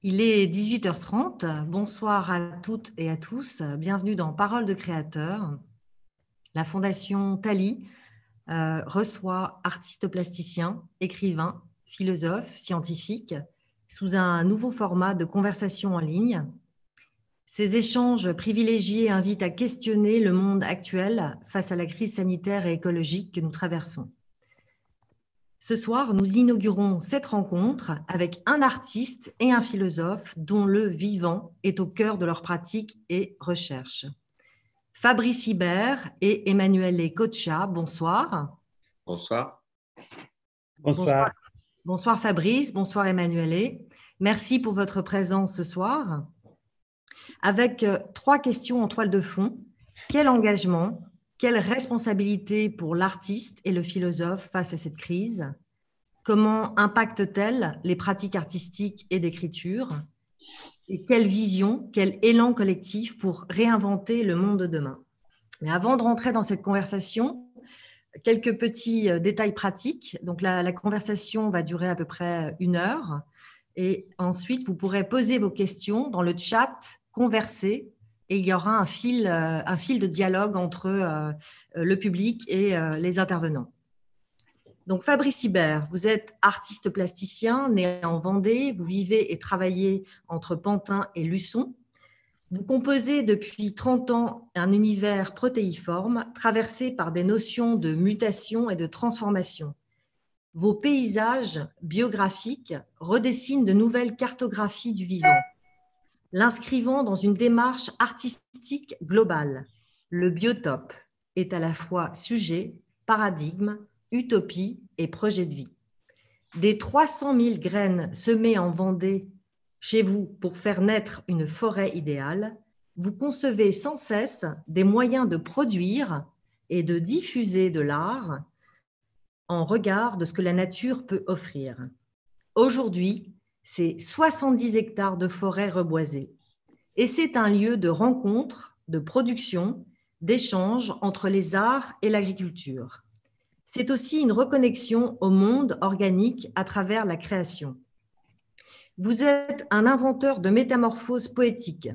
Il est 18h30. Bonsoir à toutes et à tous. Bienvenue dans Parole de créateur. La Fondation Thalie reçoit artistes plasticiens, écrivains, philosophes, scientifiques sous un nouveau format de conversation en ligne. Ces échanges privilégiés invitent à questionner le monde actuel face à la crise sanitaire et écologique que nous traversons. Ce soir, nous inaugurons cette rencontre avec un artiste et un philosophe dont le vivant est au cœur de leur pratique et recherche. Fabrice Hibert et Emanuele Coccia, bonsoir. Bonsoir. Bonsoir. Bonsoir Fabrice, bonsoir Emanuele. Merci pour votre présence ce soir. Avec 3 questions en toile de fond. Quel engagement, quelle responsabilité pour l'artiste et le philosophe face à cette crise ? Comment impacte-t-elle les pratiques artistiques et d'écriture? Et quelle vision, quel élan collectif pour réinventer le monde de demain? Mais avant de rentrer dans cette conversation, quelques petits détails pratiques. Donc la conversation va durer à peu près 1 heure. Et ensuite, vous pourrez poser vos questions dans le chat, converser. Et il y aura un fil de dialogue entre le public et les intervenants. Donc, Fabrice Hibert, vous êtes artiste plasticien, né en Vendée, vous vivez et travaillez entre Pantin et Luçon. Vous composez depuis 30 ans un univers protéiforme traversé par des notions de mutation et de transformation. Vos paysages biographiques redessinent de nouvelles cartographies du vivant, l'inscrivant dans une démarche artistique globale. Le biotope est à la fois sujet, paradigme, utopie et projet de vie. Des 300 000 graines semées en Vendée chez vous pour faire naître une forêt idéale, vous concevez sans cesse des moyens de produire et de diffuser de l'art en regard de ce que la nature peut offrir. Aujourd'hui, c'est 70 hectares de forêt reboisée et c'est un lieu de rencontre, de production, d'échange entre les arts et l'agriculture. C'est aussi une reconnexion au monde organique à travers la création. Vous êtes un inventeur de métamorphoses poétiques,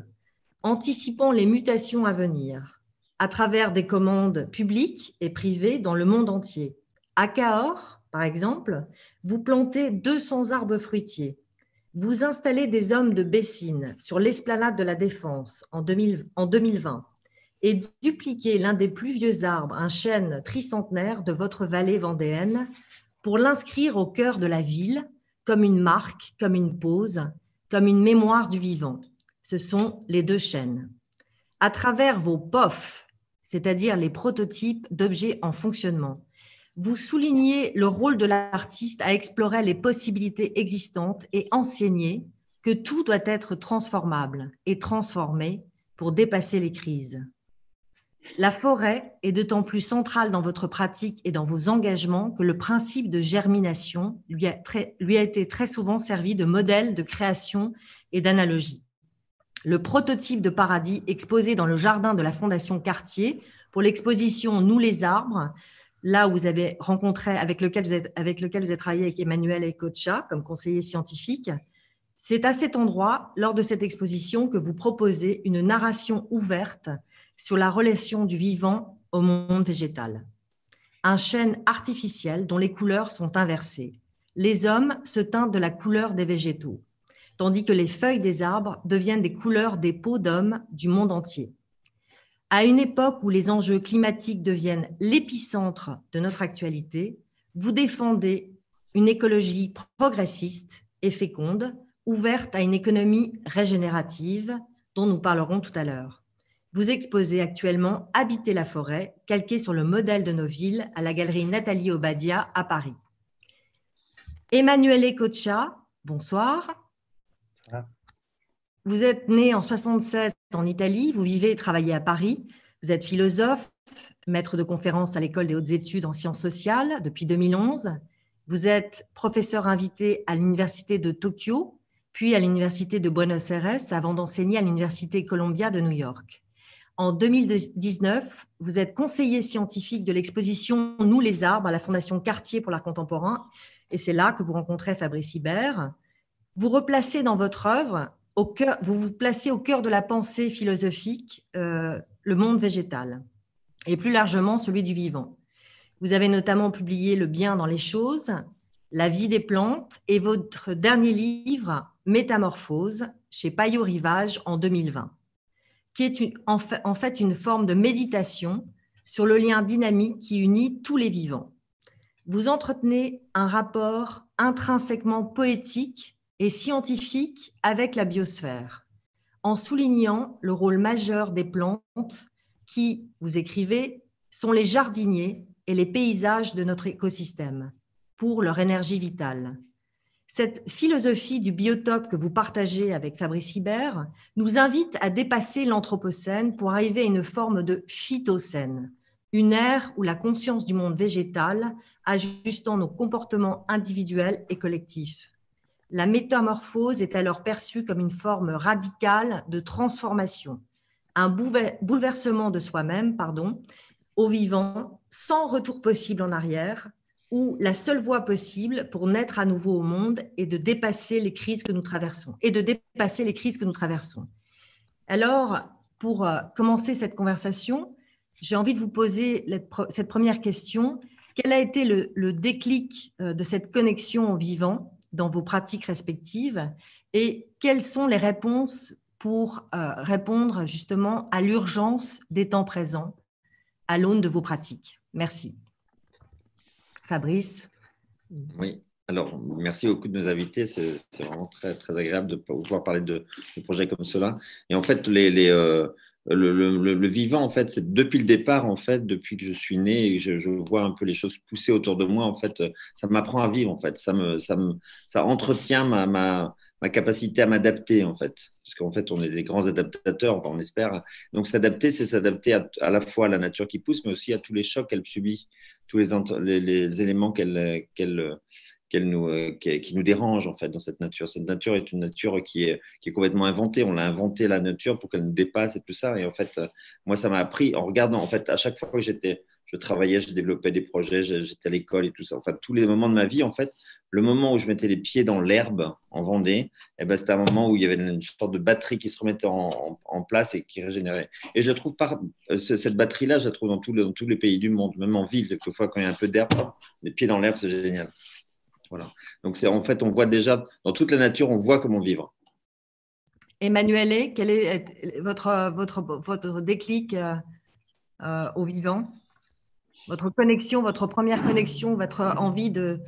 anticipant les mutations à venir, à travers des commandes publiques et privées dans le monde entier. À Cahors, par exemple, vous plantez 200 arbres fruitiers. Vous installez des hommes de Bessines sur l'esplanade de la Défense en 2020. Et dupliquer l'un des plus vieux arbres, un chêne tricentenaire de votre vallée vendéenne, pour l'inscrire au cœur de la ville, comme une marque, comme une pause, comme une mémoire du vivant. Ce sont les 2 chênes. À travers vos POF, c'est-à-dire les prototypes d'objets en fonctionnement, vous soulignez le rôle de l'artiste à explorer les possibilités existantes et enseigner que tout doit être transformable et transformé pour dépasser les crises. La forêt est d'autant plus centrale dans votre pratique et dans vos engagements que le principe de germination lui a été très souvent servi de modèle de création et d'analogie. Le prototype de paradis exposé dans le jardin de la Fondation Cartier pour l'exposition Nous les arbres, là où vous avez rencontré, avec lequel vous avez travaillé avec Emanuele Coccia comme conseiller scientifique. C'est à cet endroit, lors de cette exposition, que vous proposez une narration ouverte sur la relation du vivant au monde végétal. Un chêne artificiel dont les couleurs sont inversées. Les hommes se teintent de la couleur des végétaux, tandis que les feuilles des arbres deviennent des couleurs des peaux d'hommes du monde entier. À une époque où les enjeux climatiques deviennent l'épicentre de notre actualité, vous défendez une écologie progressiste et féconde, ouverte à une économie régénérative, dont nous parlerons tout à l'heure. Vous exposez actuellement Habiter la forêt, calqué sur le modèle de nos villes, à la galerie Nathalie Obadia à Paris. Emanuele Coccia, bonsoir. Vous êtes né en 1976 en Italie, vous vivez et travaillez à Paris. Vous êtes philosophe, maître de conférences à l'École des hautes études en sciences sociales depuis 2011. Vous êtes professeur invité à l'Université de Tokyo, puis à l'Université de Buenos Aires, avant d'enseigner à l'Université Columbia de New York. En 2019, vous êtes conseiller scientifique de l'exposition Nous les arbres à la Fondation Cartier pour l'art contemporain. Et c'est là que vous rencontrez Fabrice Hibert. Vous replacez dans votre œuvre, vous vous placez au cœur de la pensée philosophique le monde végétal et plus largement celui du vivant. Vous avez notamment publié Le bien dans les choses, La vie des plantes et votre dernier livre, Métamorphose, chez Payot Rivage en 2020, qui est en fait une forme de méditation sur le lien dynamique qui unit tous les vivants. Vous entretenez un rapport intrinsèquement poétique et scientifique avec la biosphère, en soulignant le rôle majeur des plantes qui, vous écrivez, sont les jardiniers et les paysages de notre écosystème, pour leur énergie vitale. Cette philosophie du biotope que vous partagez avec Fabrice Hibert nous invite à dépasser l'anthropocène pour arriver à une forme de phytocène, une ère où la conscience du monde végétal ajustant nos comportements individuels et collectifs. La métamorphose est alors perçue comme une forme radicale de transformation, un bouleversement de soi-même, au vivant, sans retour possible en arrière, où la seule voie possible pour naître à nouveau au monde est de dépasser les crises que nous traversons. Alors, pour commencer cette conversation, j'ai envie de vous poser cette première question. Quel a été le déclic de cette connexion au vivant dans vos pratiques respectives et quelles sont les réponses pour répondre justement à l'urgence des temps présents à l'aune de vos pratiques? Merci. Fabrice. Oui, alors merci beaucoup de nous inviter. C'est vraiment très, très agréable de pouvoir parler de projets comme cela. Et en fait, le vivant, en fait, c'est depuis le départ, en fait, depuis que je suis né et que je vois un peu les choses pousser autour de moi, en fait, ça m'apprend à vivre, en fait. Ça entretient ma capacité à m'adapter, en fait. Parce qu'en fait, on est des grands adaptateurs, enfin, on espère. Donc, s'adapter, c'est s'adapter à la fois à la nature qui pousse, mais aussi à tous les chocs qu'elle subit, tous les éléments qui nous dérangent, en fait, dans cette nature. Cette nature est une nature qui est complètement inventée. On l'a inventé, la nature, pour qu'elle nous dépasse et tout ça. Et en fait, moi, ça m'a appris en regardant, en fait, à chaque fois que je travaillais, je développais des projets, j'étais à l'école et tout ça. Enfin, tous les moments de ma vie, en fait, le moment où je mettais les pieds dans l'herbe en Vendée, eh ben, c'était un moment où il y avait une sorte de batterie qui se remettait en place et qui régénérait. Et je trouve cette batterie-là, je la trouve dans tous les pays du monde, même en ville, quelquefois, quand il y a un peu d'herbe, les pieds dans l'herbe, c'est génial. Voilà. Donc, en fait, on voit déjà, dans toute la nature, on voit comment vivre. Emmanuelle, quel est votre déclic au vivant? Votre connexion, votre première connexion, votre envie de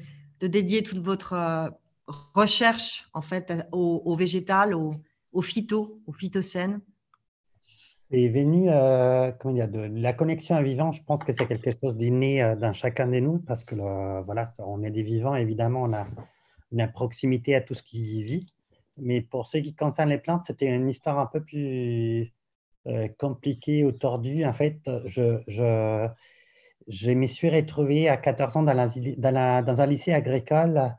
dédier toute votre recherche en fait au végétal, au phytocène? C'est venu, comment dire, de la connexion à vivant. Je pense que c'est quelque chose d'inné dans chacun de nous parce que voilà, on est des vivants, évidemment, on a une proximité à tout ce qui vit. Mais pour ce qui concerne les plantes, c'était une histoire un peu plus compliquée ou tordue. En fait, je m'y suis retrouvé à 14 ans dans un lycée agricole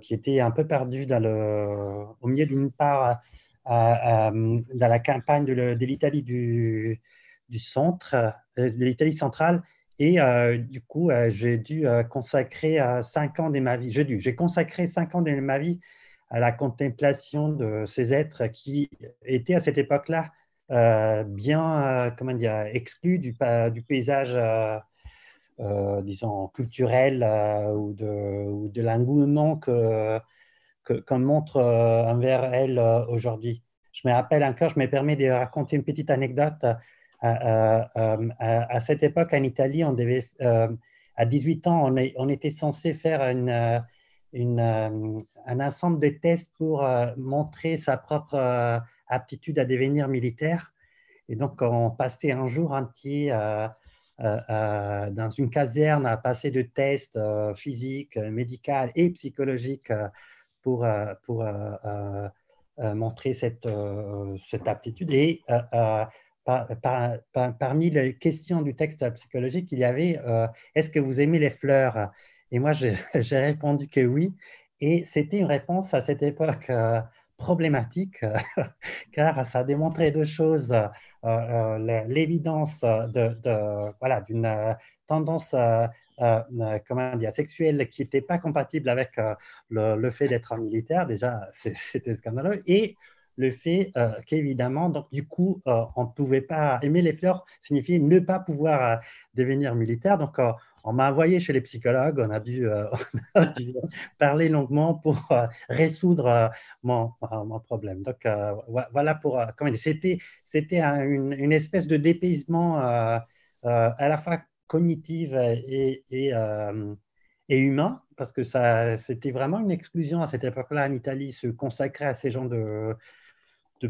qui était un peu perdu au milieu d'une part dans la campagne de l'Italie du centre, de l'Italie centrale. Et du coup, j'ai dû consacrer 5 ans de ma vie. J'ai consacré 5 ans de ma vie à la contemplation de ces êtres qui étaient à cette époque-là bien, comment dire, exclus du paysage disons, culturel ou de l'engouement qu'on montre envers elle aujourd'hui. Je me rappelle encore, je me permets de raconter une petite anecdote. À cette époque, en Italie, à 18 ans, on était censé faire un ensemble de tests pour montrer sa propre aptitude à devenir militaire. Et donc, on passait un jour entier dans une caserne à passer de tests physiques, médicaux et psychologiques pour montrer cette aptitude. Et parmi les questions du texte psychologique, il y avait est-ce que vous aimez les fleurs? Et moi, j'ai répondu que oui. Et c'était une réponse à cette époque problématique, car ça démontrait deux choses. L'évidence voilà, d'une tendance comment dire, sexuelle qui n'était pas compatible avec le fait d'être un militaire, déjà, c'était scandaleux, et le fait qu'évidemment, donc du coup, on ne pouvait pas aimer les fleurs, signifiait ne pas pouvoir devenir militaire. Donc, on m'a envoyé chez les psychologues, on a dû, on a dû parler longuement pour résoudre mon problème. Donc, voilà pour, comment dire, c'était une espèce de dépaysement à la fois cognitive et humain, parce que c'était vraiment une exclusion à cette époque-là en Italie, se consacrer à ces genres de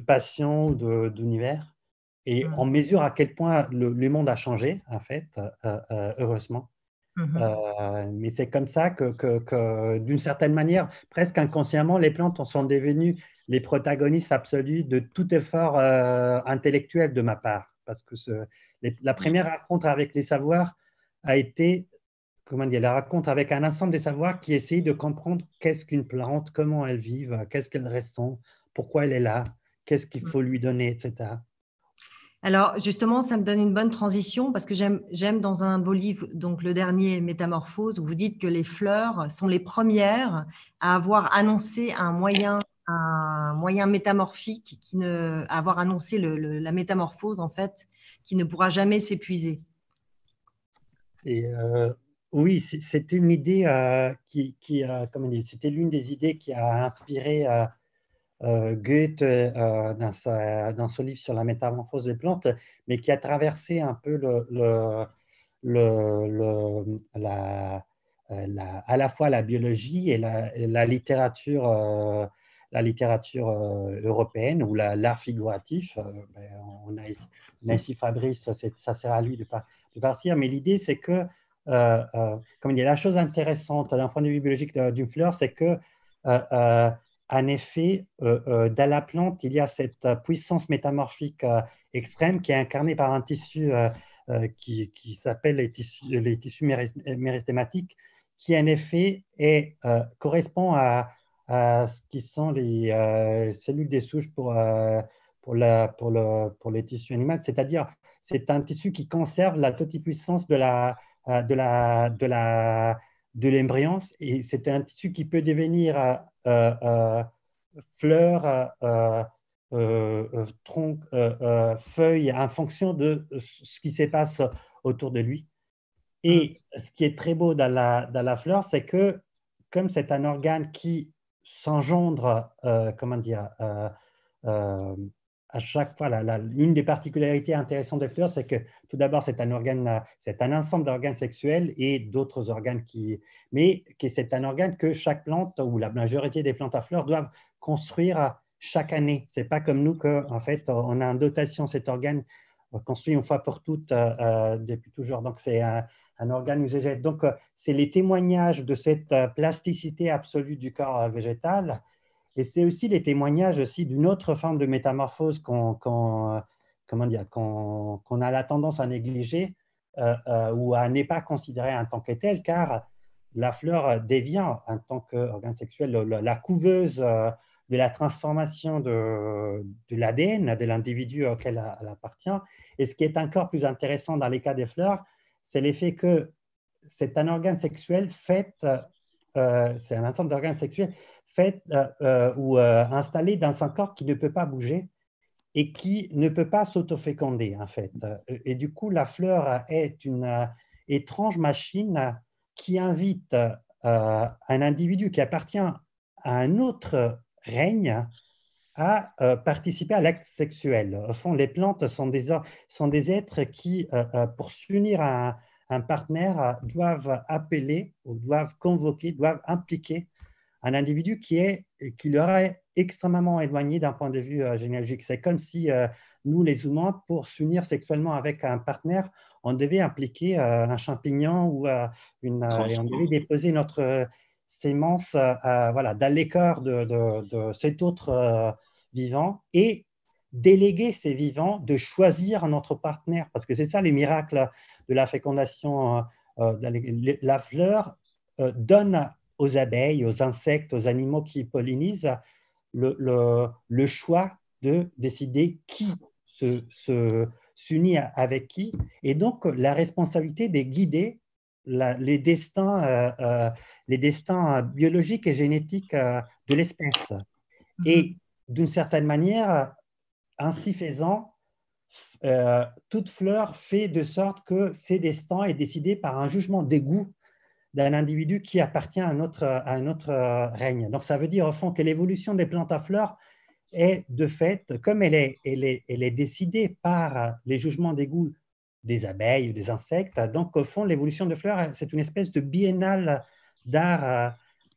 passion ou d'univers. Et on mesure à quel point le monde a changé, en fait, heureusement. Mais c'est comme ça que d'une certaine manière, presque inconsciemment, les plantes sont devenues les protagonistes absolus de tout effort intellectuel de ma part. Parce que la première rencontre avec les savoirs a été, comment dire, la rencontre avec un ensemble des savoirs qui essayent de comprendre qu'est-ce qu'une plante, comment elle vit, qu'est-ce qu'elle ressent, pourquoi elle est là, qu'est-ce qu'il faut lui donner, etc. Alors, justement, ça me donne une bonne transition parce que j'aime dans un de vos livres, donc le dernier, Métamorphose, où vous dites que les fleurs sont les premières à avoir annoncé un moyen métamorphique, à avoir annoncé la métamorphose, en fait, qui ne pourra jamais s'épuiser. Et oui, c'était une idée comment dire, c'était l'une des idées qui a inspiré Goethe dans son livre sur la métamorphose des plantes, mais qui a traversé un peu à la fois la biologie et la littérature, européenne ou l'art figuratif. Ben, on a ici Fabrice, ça sert à lui de partir, mais l'idée c'est que, comme il y a la chose intéressante d'un point de vue biologique d'une fleur, c'est que en effet, dans la plante, il y a cette puissance métamorphique extrême qui est incarnée par un tissu qui s'appelle les tissus méristématiques, qui en effet correspond à ce qui sont les cellules des souches pour les tissus animaux, c'est-à-dire c'est un tissu qui conserve la totipuissance de l'embryon, et c'est un tissu qui peut devenir fleurs, tronc, feuilles, en fonction de ce qui se passe autour de lui. Et ce qui est très beau dans la fleur, c'est que comme c'est un organe qui s'engendre, comment dire, euh, à chaque fois, une des particularités intéressantes des fleurs, c'est que tout d'abord, c'est un organe, c'est un ensemble d'organes sexuels et d'autres organes mais que c'est un organe que chaque plante ou la majorité des plantes à fleurs doivent construire chaque année. C'est pas comme nous que, en fait, on a en dotation cet organe construit une fois pour toutes depuis toujours. Donc, c'est un organe usagé. Donc, c'est les témoignages de cette plasticité absolue du corps végétal. Et c'est aussi les témoignages aussi d'une autre forme de métamorphose comment dire, qu'on a la tendance à négliger ou à ne pas considérer en tant que telle, car la fleur devient, en tant qu'organe sexuel, la couveuse de la transformation de l'ADN de l'individu auquel elle appartient. Et ce qui est encore plus intéressant dans les cas des fleurs, c'est l'effet que c'est un organe sexuel fait, c'est un ensemble d'organes sexuels fait ou installé dans un corps qui ne peut pas bouger et qui ne peut pas s'autoféconder, en fait. Et du coup, la fleur est une étrange machine qui invite un individu qui appartient à un autre règne à participer à l'acte sexuel. Au fond, les plantes sont des êtres qui, pour s'unir à un partenaire, doivent appeler ou doivent convoquer, doivent impliquer un individu qui leur est extrêmement éloigné d'un point de vue généalogique. C'est comme si nous, les humains, pour s'unir sexuellement avec un partenaire, on devait impliquer un champignon ou et on devait déposer notre sémence voilà, dans l'écart de cet autre vivant et déléguer ces vivants de choisir notre partenaire. Parce que c'est ça les miracles de la fécondation. La fleur donne aux abeilles, aux insectes, aux animaux qui pollinisent, le choix de décider qui s'unit avec qui, et donc la responsabilité de guider les destins biologiques et génétiques de l'espèce. Et d'une certaine manière, ainsi faisant, toute fleur fait de sorte que ses destins est décidé par un jugement d'égout d'un individu qui appartient à un autre règne. Donc, ça veut dire au fond que l'évolution des plantes à fleurs est de fait, comme elle est décidée par les jugements d'égout des abeilles ou des insectes, donc au fond, l'évolution des fleurs, c'est une espèce de biennale d'art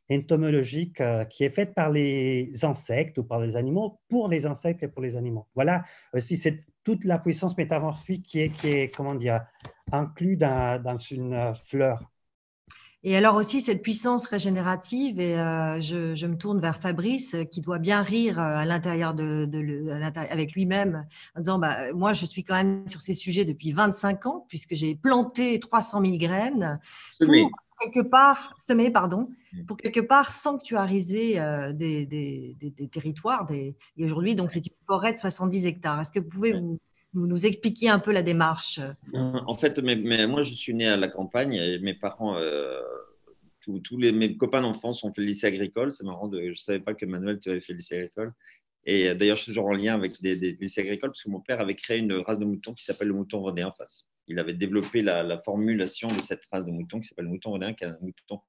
entomologique qui est faite par les insectes ou par les animaux pour les insectes et pour les animaux. Voilà aussi, c'est toute la puissance métamorphique qui est comment dire, inclue dans une fleur. Et alors aussi cette puissance régénérative, et je me tourne vers Fabrice qui doit bien rire à l'intérieur avec lui-même en disant bah, moi je suis quand même sur ces sujets depuis 25 ans puisque j'ai planté 300 000 graines pour quelque part, semé, pardon, pour quelque part sanctuariser des territoires. Et aujourd'hui, donc c'est une forêt de 70 hectares. Est-ce que vous pouvez nous expliquer un peu la démarche? En fait, moi, je suis né à la campagne et mes parents, mes copains d'enfance ont fait le lycée agricole. C'est marrant, je ne savais pas que Manuel, tu avais fait le lycée agricole. Et d'ailleurs, je suis toujours en lien avec des lycées agricoles parce que mon père avait créé une race de mouton qui s'appelle le mouton vendéen en face. Il avait développé la formulation de cette race de mouton qui s'appelle le mouton vendéen, qui est un mouton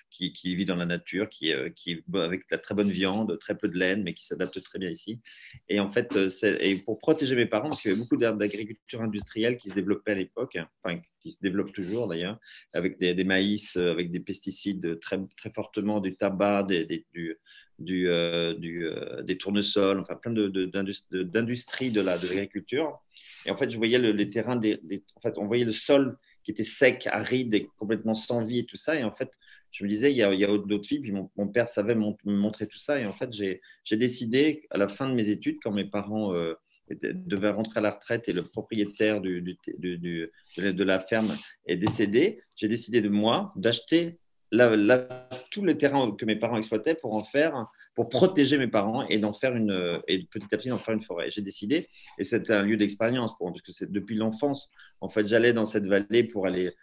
qui vit dans la nature, qui avec de la très bonne viande, très peu de laine, mais qui s'adapte très bien ici. Et en fait, et pour protéger mes parents, parce qu'il y avait beaucoup d'agriculture industrielle qui se développait à l'époque, enfin, qui se développe toujours d'ailleurs, avec des maïs, avec des pesticides très, très fortement, du tabac, des tournesols, enfin plein d'industries de l'agriculture. Et en fait, je voyais les terrains, en fait, on voyait le sol qui était sec, aride et complètement sans vie et tout ça. Et en fait, je me disais, il y a d'autres filles, puis mon père savait me montrer tout ça. Et en fait, j'ai décidé, à la fin de mes études, quand mes parents devaient rentrer à la retraite et le propriétaire de la ferme est décédé, j'ai décidé de moi d'acheter tous les terrains que mes parents exploitaient pour protéger mes parents et et petit à petit d'en faire une forêt. J'ai décidé, et c'était un lieu d'expérience pour moi, parce que c'est depuis l'enfance, en fait, j'allais dans cette vallée pour aller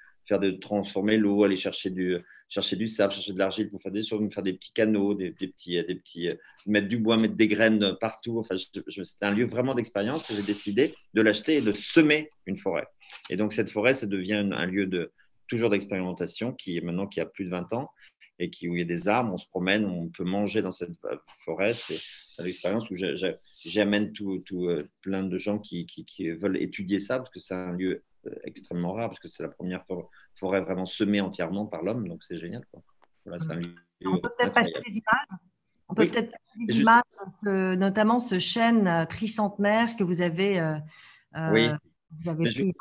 transformer l'eau, aller chercher du sable, chercher de l'argile pour faire des choses, faire des petits canaux, mettre du bois, mettre des graines partout. Enfin, c'était un lieu vraiment d'expérience et j'ai décidé de l'acheter et de semer une forêt. Et donc, cette forêt, ça devient un lieu toujours d'expérimentation qui a plus de 20 ans et où il y a des arbres, on se promène, on peut manger dans cette forêt. C'est une expérience où j'amène plein de gens qui veulent étudier ça parce que c'est un lieu extrêmement rare parce que c'est la première forêt vraiment semée entièrement par l'homme, donc c'est génial, quoi. Voilà, c'est un lieu on peut peut-être passer des images. On peut peut-être passer des juste... images, notamment ce chêne tricentenaire que vous avez, oui. pris.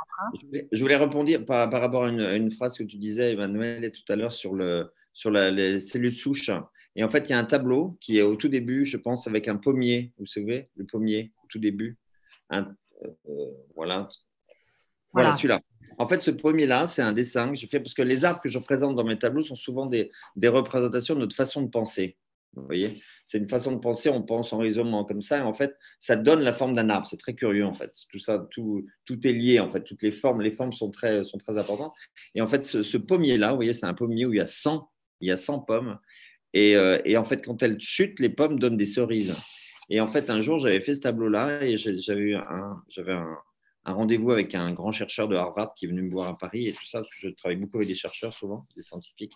Je voulais répondre par rapport à une phrase que tu disais, Emmanuel, tout à l'heure sur les cellules souches. Et en fait, il y a un tableau qui est au tout début, je pense, avec un pommier. Vous savez, le pommier, au tout début. Voilà. Voilà celui-là. En fait, ce pommier-là, c'est un dessin que j'ai fait parce que les arbres que je représente dans mes tableaux sont souvent des représentations de notre façon de penser. Vous voyez, c'est une façon de penser, on pense en raisonnement comme ça, et en fait, ça donne la forme d'un arbre. C'est très curieux, en fait. Tout ça, tout est lié, en fait. Toutes les formes sont très importantes. Et en fait, ce pommier-là, vous voyez, c'est un pommier où il y a 100 pommes. Et en fait, quand elles chutent, les pommes donnent des cerises. Et en fait, un jour, j'avais fait ce tableau-là et j'avais un rendez-vous avec un grand chercheur de Harvard qui est venu me voir à Paris et tout ça, parce que je travaille beaucoup avec des chercheurs souvent, des scientifiques,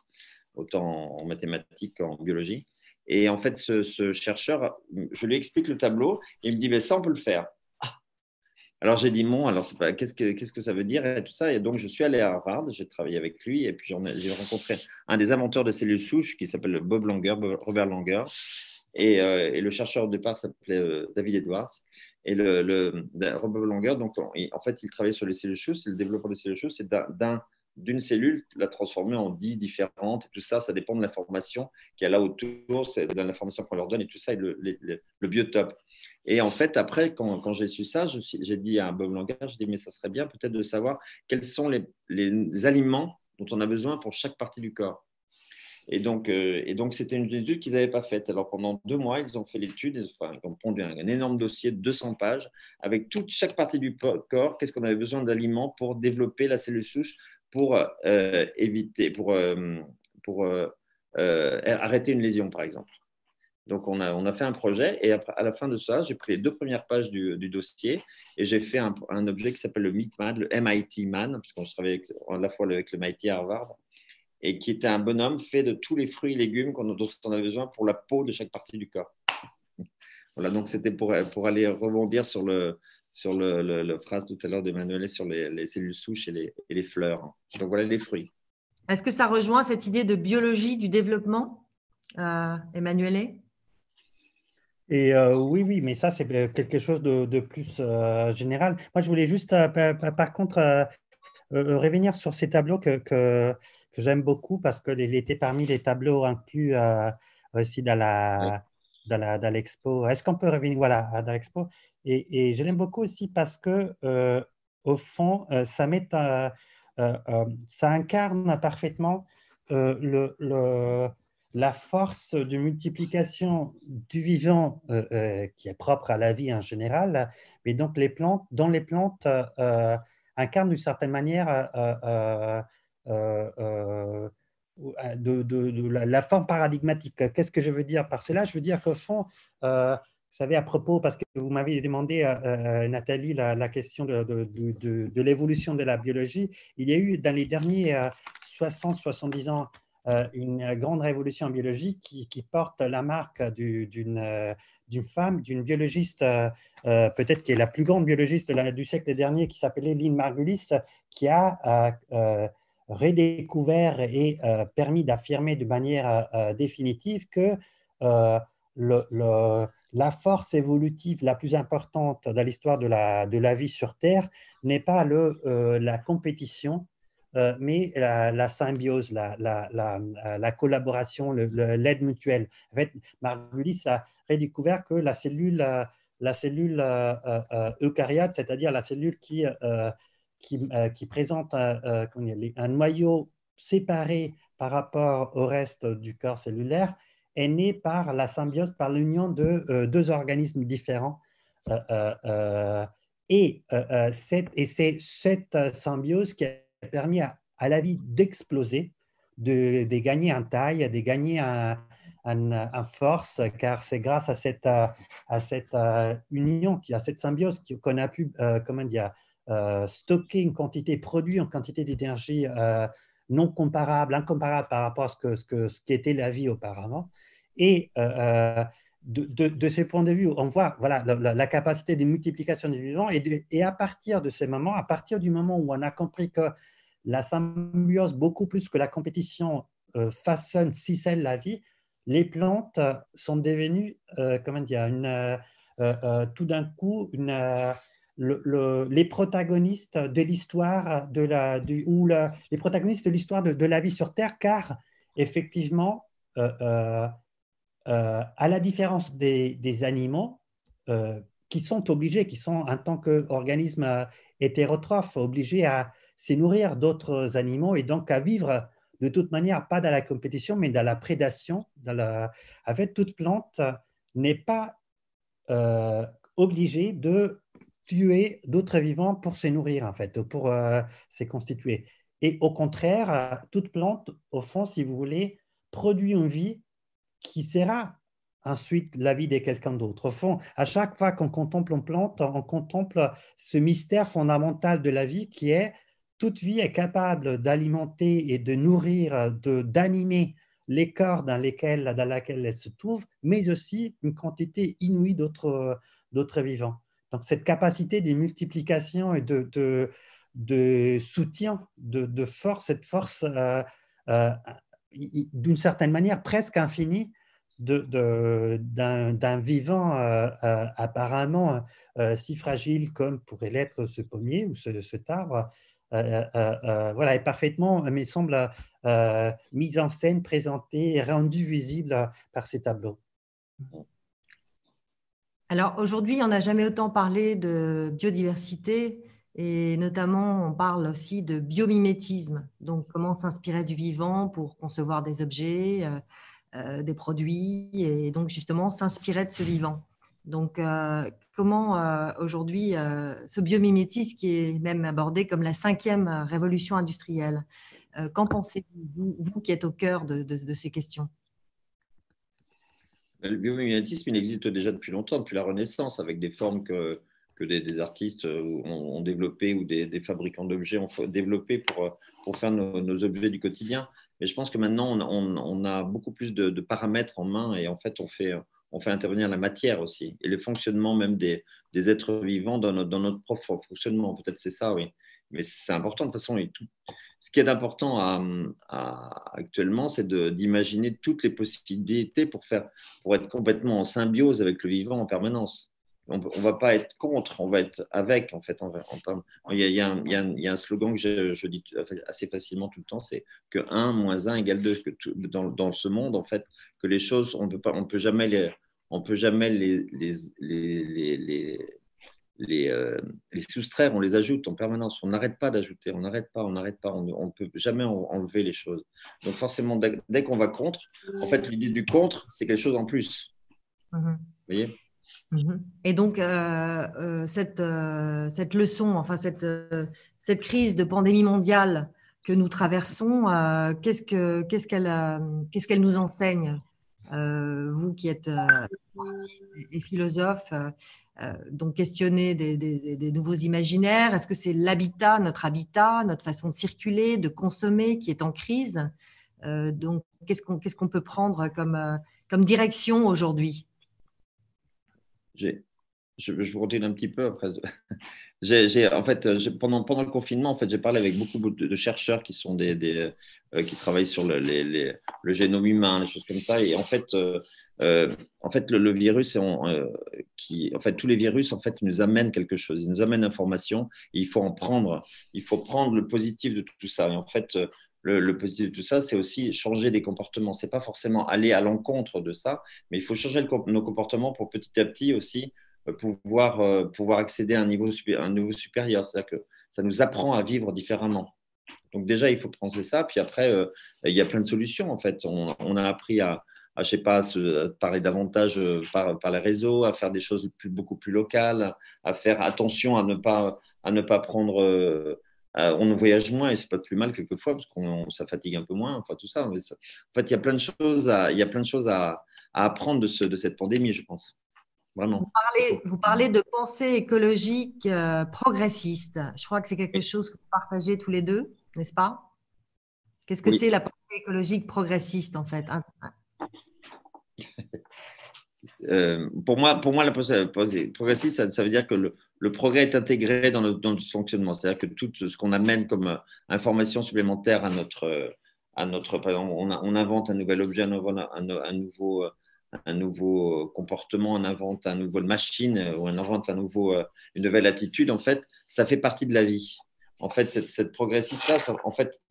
autant en mathématiques qu'en biologie. Et en fait, ce chercheur, je lui explique le tableau et il me dit, mais ça, on peut le faire. Alors j'ai dit, bon, alors qu'est-ce que ça veut dire et tout ça. Et donc, je suis allé à Harvard, j'ai travaillé avec lui et puis j'ai rencontré un des inventeurs de cellules souches qui s'appelle Robert Langer. Et le chercheur au départ s'appelait David Edwards. Et Robert Langer, donc, en fait, il travaillait sur les cellules souches. C'est le développement des cellules souches, c'est d'une cellule, la transformer en 10 différentes. Et tout ça, ça dépend de l'information qu'il y a là autour, c'est de l'information qu'on leur donne et tout ça, et le biotope. Et en fait, après, quand j'ai su ça, j'ai dit à Bob Langer, j'ai dit, mais ça serait bien peut-être de savoir quels sont les aliments dont on a besoin pour chaque partie du corps. Et donc, c'était une étude qu'ils n'avaient pas faite. Alors, pendant 2 mois, ils ont fait l'étude, ils ont pondu un énorme dossier de 200 pages avec chaque partie du corps, qu'est-ce qu'on avait besoin d'aliments pour développer la cellule souche pour éviter, pour arrêter une lésion, par exemple. Donc, on a fait un projet et après, à la fin de ça, j'ai pris les 2 premières pages du dossier et j'ai fait un objet qui s'appelle le MIT-Man, le MIT Man, puisqu'on travaillait à la fois avec le MIT à Harvard, et qui était un bonhomme fait de tous les fruits et légumes dont on avait besoin pour la peau de chaque partie du corps. Voilà, donc c'était pour aller rebondir sur le phrase tout à l'heure d'Emmanuel sur les cellules souches et les fleurs. Donc voilà les fruits. Est-ce que ça rejoint cette idée de biologie du développement, Emmanuel? Et oui, mais ça, c'est quelque chose de plus général. Moi, je voulais juste, par contre, revenir sur ces tableaux que j'aime beaucoup parce qu'il était parmi les tableaux inclus aussi dans l'expo. Est-ce qu'on peut revenir, voilà, dans l'expo? Et je l'aime beaucoup aussi parce que, au fond, ça incarne parfaitement la force de multiplication du vivant qui est propre à la vie en général, mais donc dont les plantes incarnent d'une certaine manière de la forme paradigmatique. Qu'est-ce que je veux dire par cela? Je veux dire qu'au fond, vous savez, à propos, parce que vous m'avez demandé, Nathalie, la question de l'évolution de la biologie, il y a eu dans les derniers 60-70 ans une grande révolution en biologie qui porte la marque d'une femme, d'une biologiste, peut-être qui est la plus grande biologiste du siècle dernier, qui s'appelait Lynn Margulis, qui a redécouvert et permis d'affirmer de manière définitive que la force évolutive la plus importante dans l'histoire de la vie sur Terre n'est pas la compétition, mais la symbiose, la collaboration, l'aide mutuelle. En fait, Margulis a redécouvert que la cellule eucaryote, c'est-à-dire la cellule qui présente un noyau séparé par rapport au reste du corps cellulaire, est née par la symbiose, par l'union de 2 organismes différents. Et c'est cette symbiose qui a permis à la vie d'exploser, de gagner en taille, de gagner en force, car c'est grâce à cette union, à cette symbiose qu'on a pu, comment dire, stocker une quantité, produire une quantité d'énergie non comparable, incomparable par rapport à ce qu'était la vie auparavant. Et de ce point de vue, on voit voilà, la capacité de multiplication du vivant et à partir de ce moment, à partir du moment où on a compris que la symbiose, beaucoup plus que la compétition, façonne, scisselle la vie, les plantes sont devenues, comment dire, tout d'un coup, les protagonistes de l'histoire les protagonistes de l'histoire de la vie sur Terre, car effectivement, à la différence des animaux qui sont en tant qu'organismes hétérotrophes, obligés à se nourrir d'autres animaux et donc à vivre de toute manière, pas dans la compétition, mais dans la prédation. En fait, toute plante n'est pas obligée de tuer d'autres vivants pour se nourrir, en fait, pour se constituer. Et au contraire, toute plante, au fond, si vous voulez, produit une vie qui sera ensuite la vie de quelqu'un d'autre. Au fond, à chaque fois qu'on contemple une plante, on contemple ce mystère fondamental de la vie qui est toute vie est capable d'alimenter et de nourrir, d'animer les corps dans laquelle elle se trouve, mais aussi une quantité inouïe d'autres vivants. Donc cette capacité de multiplication et de soutien, de force, cette force d'une certaine manière presque infinie d'un vivant apparemment si fragile comme pourrait l'être ce pommier ou cet arbre, voilà, est parfaitement, me semble, mise en scène, présentée et rendue visible par ces tableaux. Alors aujourd'hui, on n'a jamais autant parlé de biodiversité et notamment on parle aussi de biomimétisme, donc comment s'inspirer du vivant pour concevoir des objets, des produits et donc justement s'inspirer de ce vivant. Donc, comment aujourd'hui ce biomimétisme qui est même abordé comme la 5e révolution industrielle, qu'en pensez-vous, vous qui êtes au cœur de ces questions? Le biomimétisme, il existe déjà depuis longtemps, depuis la Renaissance, avec des formes que des artistes ont développées ou des fabricants d'objets ont développées pour faire nos objets du quotidien. Mais je pense que maintenant, on a beaucoup plus de paramètres en main et en fait, on fait intervenir la matière aussi et le fonctionnement même des êtres vivants dans notre propre fonctionnement. Peut-être c'est ça, oui. Mais c'est important de toute façon. Ce qui est important actuellement, c'est d'imaginer toutes les possibilités pour être complètement en symbiose avec le vivant en permanence. On ne va pas être contre, on va être avec, en fait. Il y a un slogan que je dis assez facilement tout le temps, c'est que 1 moins 1 égale 2. Dans ce monde, en fait, que les choses, on peut jamais les soustraire, on les ajoute en permanence. On n'arrête pas d'ajouter, on n'arrête pas. On ne peut jamais enlever les choses. Donc forcément, dès qu'on va contre, en fait, l'idée du contre, c'est quelque chose en plus. Vous voyez? Et donc, cette leçon, enfin cette crise de pandémie mondiale que nous traversons, qu'est-ce qu'elle nous enseigne, vous qui êtes artiste et philosophe, donc questionner des nouveaux imaginaires? Est-ce que c'est l'habitat, notre façon de circuler, de consommer qui est en crise? Donc, qu'est-ce qu'on peut prendre comme direction aujourd'hui? Je vous continue un petit peu après. En fait, pendant le confinement, en fait, j'ai parlé avec beaucoup de chercheurs qui sont qui travaillent sur le génome humain, les choses comme ça. Et en fait, le virus, en fait, tous les virus, en fait, nous amènent quelque chose. Ils nous amènent l'information. Il faut il faut prendre le positif de tout ça. Et en fait, le positif de tout ça, c'est aussi changer des comportements. C'est pas forcément aller à l'encontre de ça, mais il faut changer nos comportements pour petit à petit aussi pouvoir accéder à un niveau supérieur. C'est-à-dire que ça nous apprend à vivre différemment. Donc déjà, il faut penser ça. Puis après, il y a plein de solutions. En fait, on a appris je sais pas, à parler davantage par les réseaux, à faire des choses beaucoup plus locales, à faire attention à ne pas prendre. On voyage moins et c'est pas plus mal quelquefois parce qu'on ça fatigue un peu moins. Enfin tout ça. En fait, il y a plein de choses à apprendre de cette pandémie, je pense. Vraiment. Vous parlez de pensée écologique progressiste. Je crois que c'est quelque chose que vous partagez tous les deux, n'est-ce pas? Qu'est-ce que Oui. c'est la pensée écologique progressiste, en fait? Pour moi, la pensée progressiste, ça veut dire que le progrès est intégré dans notre fonctionnement. C'est-à-dire que tout ce qu'on amène comme information supplémentaire par exemple, on invente un nouvel objet, un nouveau comportement, on invente une nouvelle machine ou on invente une nouvelle attitude, en fait, ça fait partie de la vie. En fait, cette progressiste-là, en fait,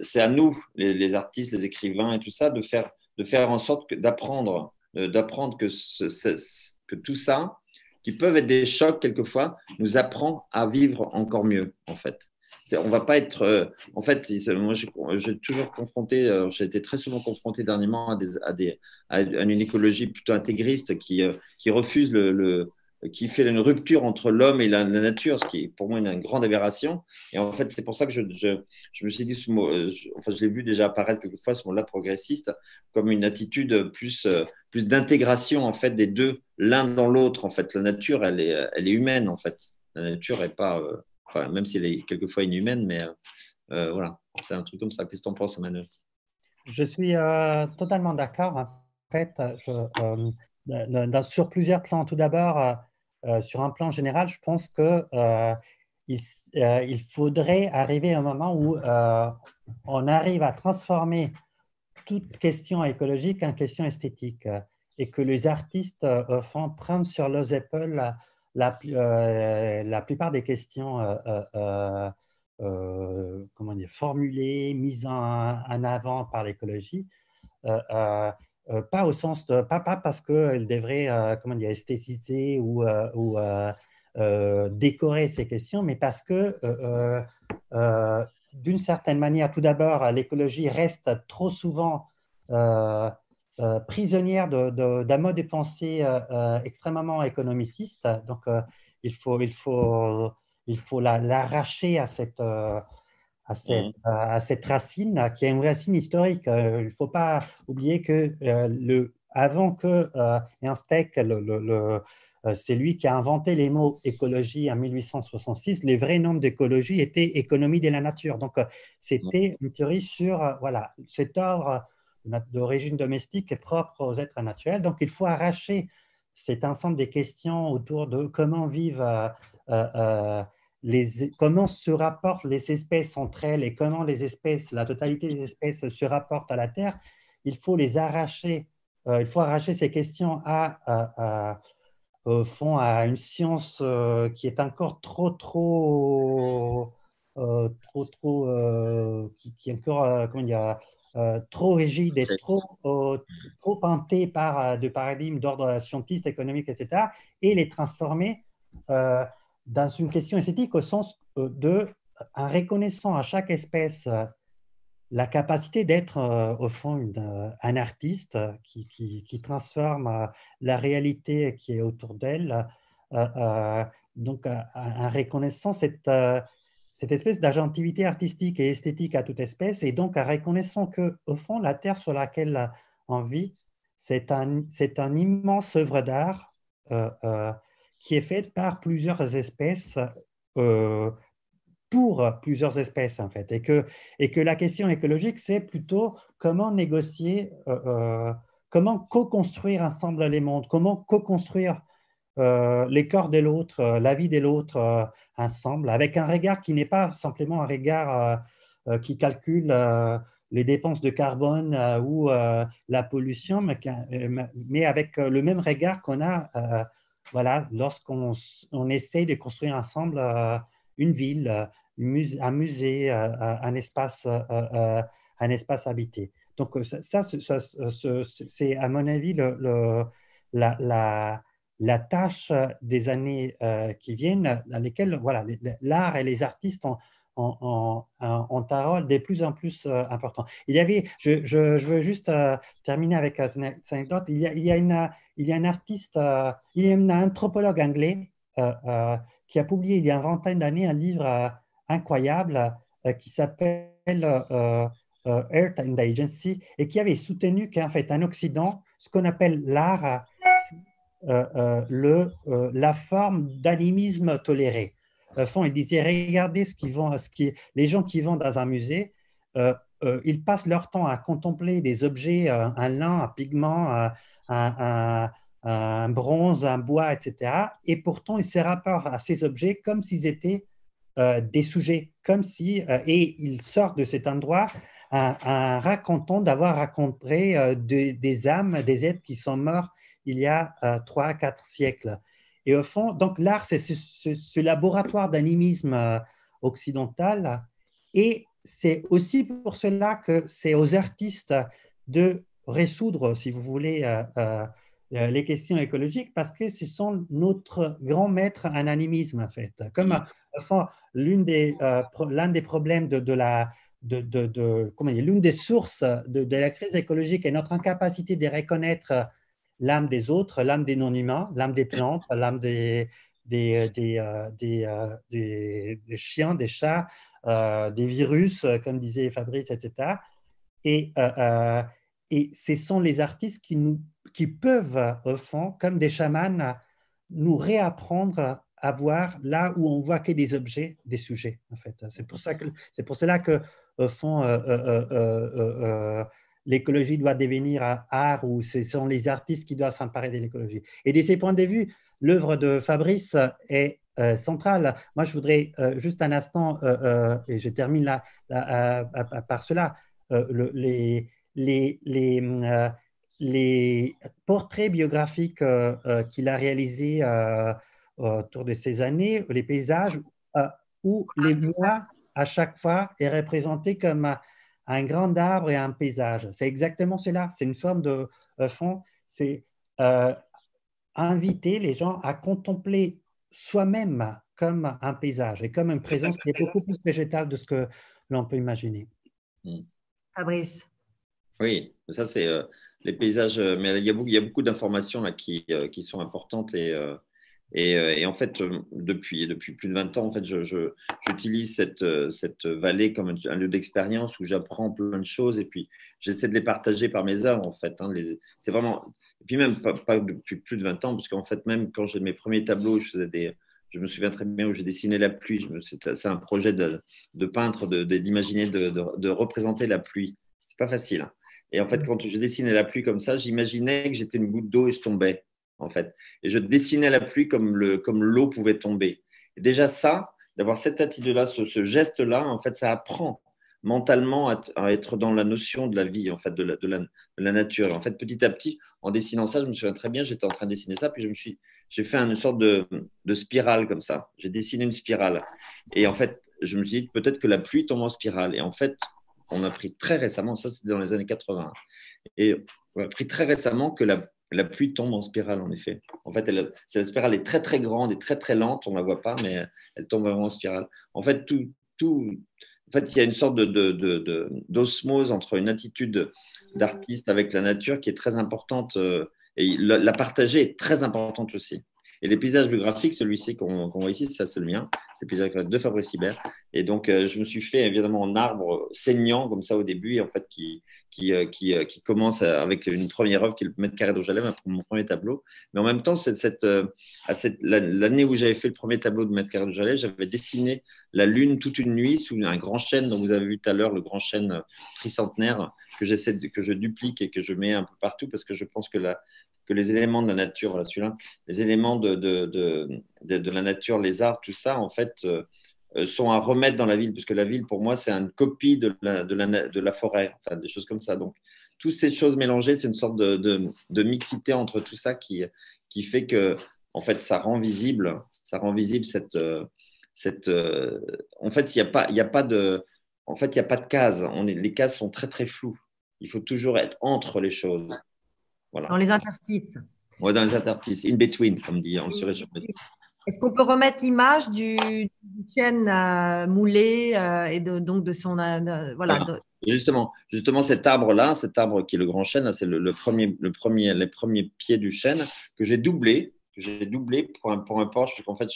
c'est à nous, les artistes, les écrivains et tout ça, de faire en sorte d'apprendre que tout ça, qui peuvent être des chocs quelquefois, nous apprend à vivre encore mieux, en fait. On va pas être. En fait, moi, j'ai toujours confronté, j'ai été très souvent confronté dernièrement à une écologie plutôt intégriste qui refuse qui fait une rupture entre l'homme et la nature, ce qui est pour moi une grande aberration. Et en fait, c'est pour ça que je me suis dit ce mot, enfin, je l'ai vu déjà apparaître quelquefois, ce mot-là progressiste, comme une attitude plus d'intégration en fait des deux, l'un dans l'autre. En fait, la nature, elle est humaine en fait. La nature est pas enfin, même si elle est quelquefois inhumaine, mais voilà, c'est un truc comme ça. Qu'est-ce que tu en penses, Emmanuel? Je suis totalement d'accord. En fait, sur plusieurs plans. Tout d'abord, sur un plan général, je pense que il faudrait arriver à un moment où on arrive à transformer toute question écologique en question esthétique et que les artistes font prendre sur leurs épaules la plupart des questions comment dire, formulées, mises en avant par l'écologie, pas au sens pas parce qu'elle devrait comment dire, esthétiser ou décorer ces questions, mais parce que d'une certaine manière, tout d'abord, l'écologie reste trop souvent prisonnière d'un mode de pensée extrêmement économiciste. Donc, il faut l'arracher à cette racine qui est une racine historique. Il ne faut pas oublier que avant que Ernst Haeckel, c'est lui qui a inventé les mots écologie en 1866, les vrais noms d'écologie étaient économie de la nature. Donc, c'était une théorie sur voilà, cet ordre d'origine domestique est propre aux êtres naturels. Donc, il faut arracher cet ensemble des questions autour de comment vivent comment se rapportent les espèces entre elles et comment la totalité des espèces se rapportent à la Terre. Il faut les arracher. Il faut arracher ces questions au fond, à une science qui est encore qui est encore, comment dire, trop rigide et trop teintée par des paradigmes d'ordre scientiste, économique, etc., et les transformer dans une question esthétique au sens en reconnaissant à chaque espèce la capacité d'être au fond un artiste qui transforme la réalité qui est autour d'elle, donc en reconnaissant cette espèce d'agentivité artistique et esthétique à toute espèce, et donc en reconnaissant qu'au fond, la Terre sur laquelle on vit, c'est un immense œuvre d'art qui est faite par plusieurs espèces pour plusieurs espèces, en fait, et que la question écologique, c'est plutôt comment négocier, comment co-construire ensemble les mondes, comment co-construire les corps de l'autre, la vie de l'autre ensemble, avec un regard qui n'est pas simplement un regard qui calcule les dépenses de carbone ou la pollution, mais avec le même regard qu'on a voilà, lorsqu'on essaie de construire ensemble une ville, un musée, un espace habité. Donc, ça c'est à mon avis la tâche des années qui viennent, dans lesquelles voilà, l'art et les artistes ont un rôle de plus en plus important. Je veux juste terminer avec cette anecdote. Il y a un artiste, il y a un anthropologue anglais qui a publié il y a une vingtaine d'années un livre incroyable qui s'appelle Earth and Agency, et qui avait soutenu qu'en fait, en Occident, ce qu'on appelle l'art, la forme d'animisme toléré. Au fond, il disait, regardez les gens qui vont dans un musée, ils passent leur temps à contempler des objets, un lin, un pigment, un bronze, un bois, etc. Et pourtant, ils se rapportent à ces objets comme s'ils étaient des sujets, comme si, et ils sortent de cet endroit en racontant d'avoir rencontré des âmes, des êtres qui sont morts il y a 3 à 4 siècles. Et au fond, donc l'art, c'est ce laboratoire d'animisme occidental, et c'est aussi pour cela que c'est aux artistes de résoudre, si vous voulez, les questions écologiques, parce que ce sont notre grand maître en animisme, en fait. Comme enfin, l'un des problèmes l'une des sources de la crise écologique est notre incapacité de reconnaître l'âme des autres, l'âme des non-humains, l'âme des plantes, l'âme des chiens, des chats, des virus, comme disait Fabrice, etc. Et ce sont les artistes qui peuvent, au fond, comme des chamans, nous réapprendre à voir là où on voit que des objets, des sujets, en fait. C'est pour cela que, au fond, l'écologie doit devenir art, ou ce sont les artistes qui doivent s'emparer de l'écologie. Et de ces points de vue, l'œuvre de Fabrice est centrale. Moi, je voudrais juste un instant, et je termine là, par cela, les portraits biographiques qu'il a réalisés autour de ces années, les paysages, où les bois, à chaque fois, est représenté comme un grand arbre et un paysage. C'est exactement cela. C'est une forme de fond. C'est inviter les gens à contempler soi-même comme un paysage et comme une présence qui est beaucoup plus végétale de ce que l'on peut imaginer. Fabrice. Oui, ça c'est les paysages, mais il y a beaucoup d'informations là qui sont importantes et en fait, depuis plus de 20 ans, en fait, j'utilise cette vallée comme un lieu d'expérience où j'apprends plein de choses et puis j'essaie de les partager par mes œuvres, en fait. Hein, c'est vraiment, et puis même pas depuis plus de 20 ans, parce qu'en fait, même quand j'ai mes premiers tableaux, je me souviens très bien où j'ai dessiné la pluie. C'est un projet de peintre, d'imaginer, de représenter la pluie. C'est pas facile. Hein. Et en fait, quand je dessinais la pluie comme ça, j'imaginais que j'étais une goutte d'eau et je tombais, en fait. Et je dessinais la pluie comme l'eau pouvait tomber. Et déjà ça, d'avoir cette attitude-là, ce geste-là, en fait, ça apprend mentalement à être dans la notion de la vie, en fait, de la nature. Et en fait, petit à petit, en dessinant ça, je me souviens très bien, j'étais en train de dessiner ça, puis j'ai fait une sorte de spirale comme ça. J'ai dessiné une spirale. Et en fait, je me suis dit, peut-être que la pluie tombe en spirale. Et en fait, on a appris très récemment, ça c'était dans les années 80, et on a appris très récemment que la pluie tombe en spirale, en effet. En fait, la spirale est très, très grande et très, très lente, on ne la voit pas, mais elle tombe vraiment en spirale. En fait, en fait, il y a une sorte d'osmose entre une attitude d'artiste avec la nature qui est très importante et la partager est très importante aussi. Et les paysages biographiques, celui-ci qu'on voit ici, ça c'est le mien, c'est le paysage de Fabrice Hibert. Et donc, je me suis fait évidemment en arbre saignant comme ça au début, et en fait qui commence avec une première œuvre qui est le mètre carré d'Aujalem, mon premier tableau. Mais en même temps, l'année où j'avais fait le premier tableau de mètre carré d'Aujalem, j'avais dessiné la lune toute une nuit sous un grand chêne dont vous avez vu tout à l'heure, le grand chêne tricentenaire que je duplique et que je mets un peu partout parce que je pense que les éléments de la nature, voilà celui-là, les éléments de la nature, les arbres, tout ça, en fait, sont à remettre dans la ville, parce que la ville, pour moi, c'est une copie de la forêt, enfin, des choses comme ça. Donc, toutes ces choses mélangées, c'est une sorte de mixité entre tout ça qui fait que, en fait, ça rend visible cette en fait, il y a pas de, en fait, il y a pas de cases. Les cases sont très, très floues. Il faut toujours être entre les choses. Voilà. Dans les interstices. Ouais, dans les interstices, in between, comme dit en surréaliste. Est-ce qu'on peut remettre l'image du chêne moulé et donc de son voilà. Justement, cet arbre-là, cet arbre qui est le grand chêne, c'est les premiers pieds du chêne que j'ai doublé pour un porche, parce qu'en fait,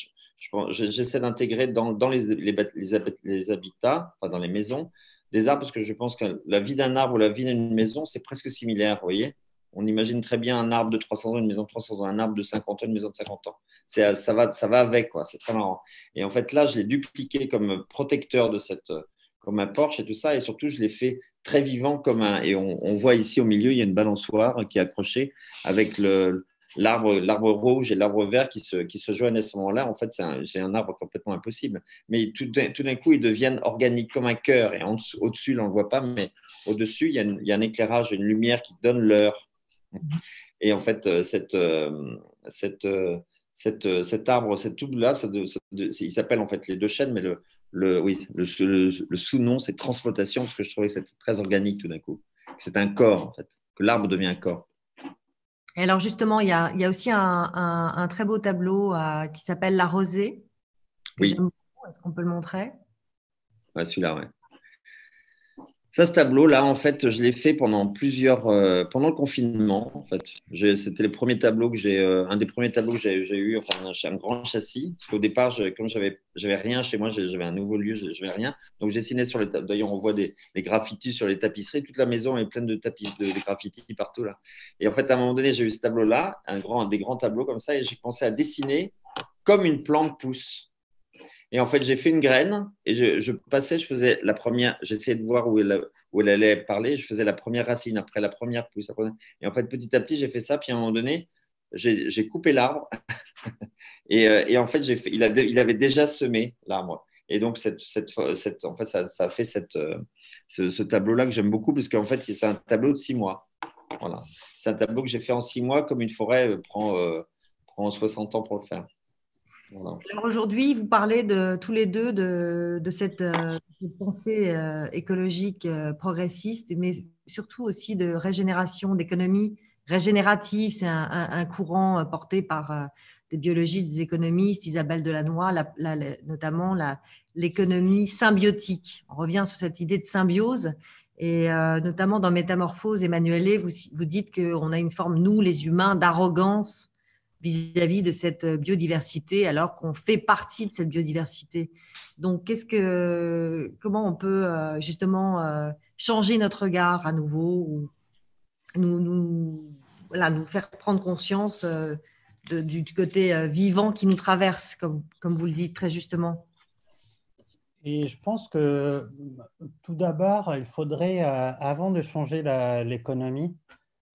j'essaie d'intégrer dans les habitats, enfin dans les maisons, des arbres, parce que je pense que la vie d'un arbre ou la vie d'une maison, c'est presque similaire, vous voyez. On imagine très bien un arbre de 300 ans, une maison de 300 ans, un arbre de 50 ans, une maison de 50 ans. Ça va avec, quoi. C'est très marrant. Et en fait, là, je l'ai dupliqué comme protecteur comme un porche et tout ça. Et surtout, je l'ai fait très vivant et on voit ici au milieu, il y a une balançoire qui est accrochée avec l'arbre rouge et l'arbre vert qui se joignent à ce moment-là. En fait, c'est un arbre complètement impossible. Mais tout d'un coup, ils deviennent organiques comme un cœur. Et au-dessus, là, on ne le voit pas, mais au-dessus, il y a un éclairage, une lumière qui donne l'heure. Et en fait, cet arbre, cette touble-là, il s'appelle en fait les deux chênes, mais le sous-nom, c'est transplantation, parce que je trouvais que c'était très organique tout d'un coup. C'est un corps, en fait, que l'arbre devient un corps. Et alors justement, il y a aussi un très beau tableau qui s'appelle La Rosée. Oui. Est-ce qu'on peut le montrer? Ouais, celui-là, ouais. Ça, ce tableau-là, en fait, je l'ai fait pendant le confinement. En fait, c'était le premier tableau un des premiers tableaux que j'ai eu. Enfin, un grand châssis. Parce qu'au départ, comme j'avais rien chez moi, j'avais un nouveau lieu, j'avais rien. Donc, j'ai dessiné sur les. D'ailleurs, on voit des graffitis sur les tapisseries. Toute la maison est pleine de graffitis partout là. Et en fait, à un moment donné, j'ai eu ce tableau-là, des grands tableaux comme ça, et j'ai commencé à dessiner comme une plante pousse. Et en fait, j'ai fait une graine et je faisais la première, j'essayais de voir où elle allait parler. Je faisais la première racine, après la première pousse. Et en fait, petit à petit, j'ai fait ça. Puis à un moment donné, j'ai coupé l'arbre. et en fait, il avait déjà semé l'arbre. Et donc, en fait, ça a fait ce tableau-là que j'aime beaucoup parce qu'en fait, c'est un tableau de 6 mois. Voilà. C'est un tableau que j'ai fait en 6 mois, comme une forêt prend 60 ans pour le faire. Voilà. Alors aujourd'hui, vous parlez tous les deux de cette pensée écologique progressiste, mais surtout aussi de régénération, d'économie régénérative. C'est un courant porté par des biologistes, des économistes, Isabelle Delannoy, notamment l'économie symbiotique. On revient sur cette idée de symbiose. Et notamment dans Métamorphose, Emmanuelle, vous dites qu'on a une forme, nous les humains, d'arrogance vis-à-vis de cette biodiversité, alors qu'on fait partie de cette biodiversité. Donc, comment on peut justement changer notre regard à nouveau, ou nous faire prendre conscience du côté vivant qui nous traverse, comme vous le dites très justement. Et je pense que tout d'abord, il faudrait, avant de changer l'économie,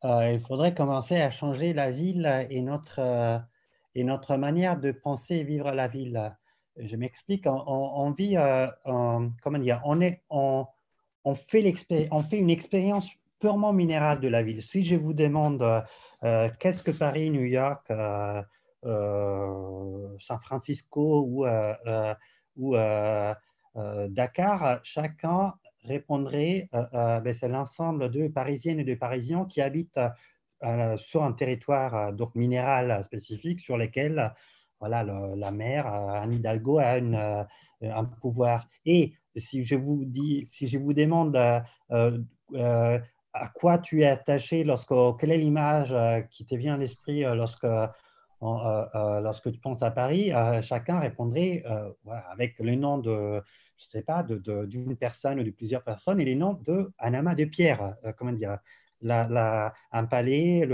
il faudrait commencer à changer la ville et notre manière de penser et vivre la ville. Je m'explique, on vit, comment dire, on fait une expérience purement minérale de la ville. Si je vous demande qu'est-ce que Paris, New York, San Francisco ou Dakar, chacun répondrait, ben, c'est l'ensemble de Parisiennes et de Parisiens qui habitent sur un territoire donc minéral spécifique sur lequel voilà, la mer, Anne Hidalgo a un pouvoir. Et si je vous demande à quoi tu es attaché, quelle est l'image qui te vient à l'esprit lorsque tu penses à Paris, chacun répondrait voilà, avec le nom de, je sais pas, d'une personne ou de plusieurs personnes et les noms d'un amas de pierres, comment dire, un palais,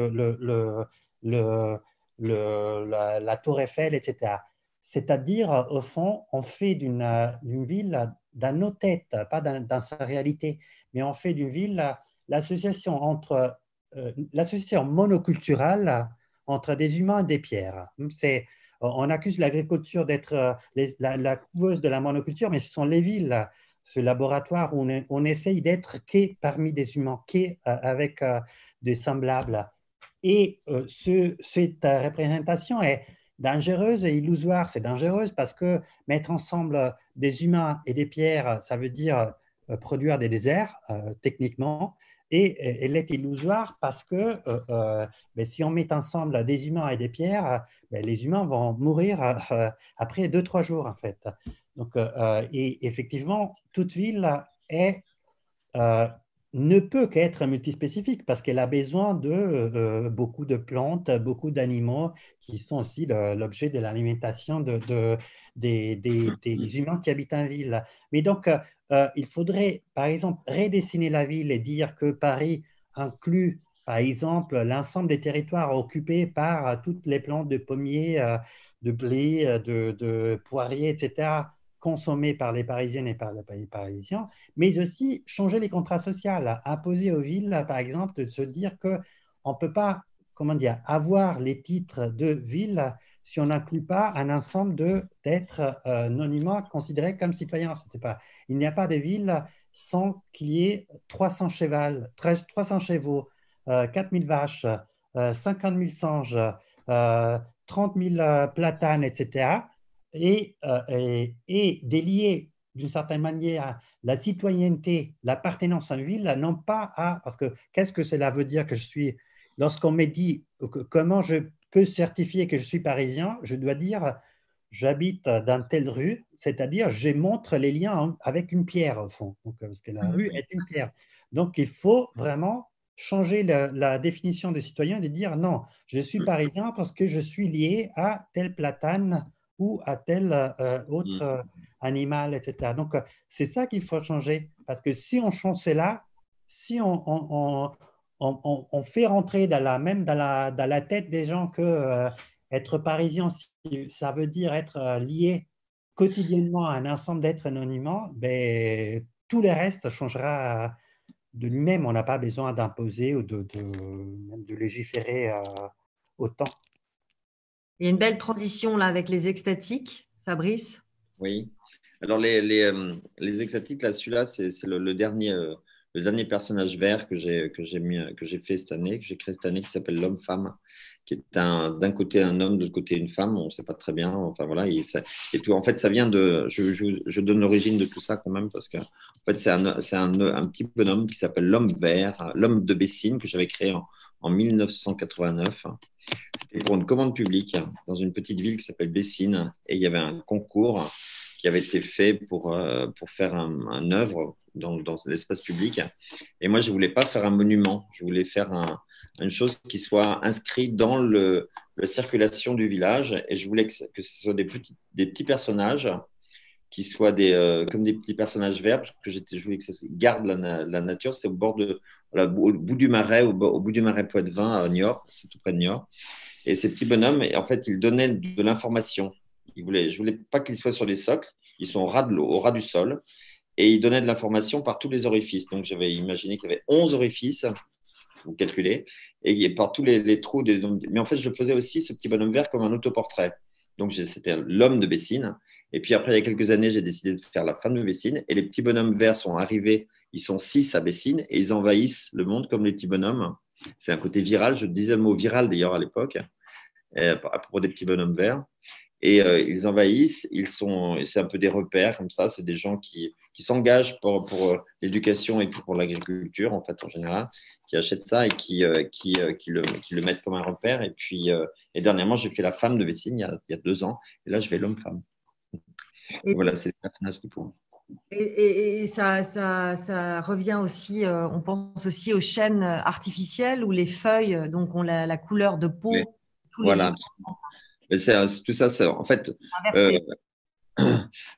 la tour Eiffel, etc. C'est-à-dire, au fond, on fait d'une ville, dans nos têtes, pas dans sa réalité, mais on fait d'une ville l'association monoculturelle entre des humains et des pierres. On accuse l'agriculture d'être la couveuse de la monoculture, mais ce sont les villes, ce laboratoire où on essaye d'être qu'est parmi des humains, qu'est avec des semblables. Et cette représentation est dangereuse et illusoire. C'est dangereuse parce que mettre ensemble des humains et des pierres, ça veut dire produire des déserts, techniquement, et elle est illusoire parce que ben, si on met ensemble des humains et des pierres, ben, les humains vont mourir après 2-3 jours, en fait. Donc, et effectivement, toute ville euh, ne peut qu'être multispécifique parce qu'elle a besoin de beaucoup de plantes, beaucoup d'animaux qui sont aussi l'objet de l'alimentation des humains qui habitent en ville. Mais donc, il faudrait, par exemple, redessiner la ville et dire que Paris inclut, par exemple, l'ensemble des territoires occupés par toutes les plantes de pommiers, de blé, de poiriers, etc., consommées par les Parisiennes et par les Parisiens, mais aussi changer les contrats sociaux, imposer aux villes, par exemple, de se dire qu'on ne peut pas, comment dire, avoir les titres de ville si on n'inclut pas un ensemble d'êtres non humains considérés comme citoyens. Il n'y a pas de ville sans qu'il y ait 300 chevaux, 4000 vaches, 50 000 singes, 30 000 platanes, etc. Et délier d'une certaine manière la citoyenneté, l'appartenance à une ville, non pas à… Parce que qu'est-ce que cela veut dire que je suis… Lorsqu'on me dit comment je peux certifier que je suis parisien, je dois dire j'habite dans telle rue, c'est-à-dire je montre les liens avec une pierre au fond, donc, parce que la rue est une pierre. Donc il faut vraiment changer la définition de citoyen et de dire non, je suis parisien parce que je suis lié à tel platane ou à tel autre animal, etc. Donc, c'est ça qu'il faut changer. Parce que si on change cela, si on fait rentrer même dans la tête des gens que être parisien, ça veut dire être lié quotidiennement à un ensemble d'êtres anonymement, ben, tout le reste changera de lui-même. On n'a pas besoin d'imposer ou même de légiférer autant. Il y a une belle transition là avec les extatiques, Fabrice. Oui. Alors, les extatiques, là, celui-là, c'est le dernier personnage vert que j'ai fait cette année, que j'ai créé cette année, qui s'appelle l'homme-femme, qui est d'un côté un homme, de l'autre côté une femme, on ne sait pas très bien. Enfin, voilà. Et tout, en fait, ça vient de. Je donne l'origine de tout ça quand même, parce que, en fait, c'est un petit bonhomme qui s'appelle l'homme vert, l'homme de Bessines, que j'avais créé en 1989. C'était pour une commande publique dans une petite ville qui s'appelle Bessines. Et il y avait un concours qui avait été fait pour faire un œuvre dans l'espace public. Et moi, je ne voulais pas faire un monument. Je voulais faire une chose qui soit inscrite dans la circulation du village. Et je voulais que ce soit des petits personnages qui soient comme des petits personnages verts, parce que je voulais que ça garde la nature. C'est voilà, au bout du Marais, au bout du Marais Poitevin à Niort, c'est tout près de Niort. Et ces petits bonhommes, en fait, ils donnaient de l'information. Je ne voulais pas qu'ils soient sur les socles, ils sont au ras de l'eau, au ras du sol, et ils donnaient de l'information par tous les orifices. Donc, j'avais imaginé qu'il y avait 11 orifices, vous calculez, et par tous les trous. Mais en fait, je faisais aussi ce petit bonhomme vert comme un autoportrait. Donc, c'était l'homme de Bessines. Et puis après, il y a quelques années, j'ai décidé de faire la femme de Bessines. Et les petits bonhommes verts sont arrivés, ils sont 6 à Bessines, et ils envahissent le monde comme les petits bonhommes. C'est un côté viral, je disais le mot viral d'ailleurs à l'époque, à propos des petits bonhommes verts. Et ils envahissent, c'est un peu des repères comme ça, c'est des gens qui s'engagent pour l'éducation et pour l'agriculture en fait en général, qui achètent ça et qui le mettent comme un repère. Et puis et dernièrement, j'ai fait la femme de Vessines il y a 2 ans, et là je vais l'homme-femme. Voilà, c'est les personnages qui font. Et ça revient aussi, on pense aussi aux chênes artificiels où les feuilles donc, ont la couleur de peau. Oui. Tous Voilà. les Tout ça, en fait,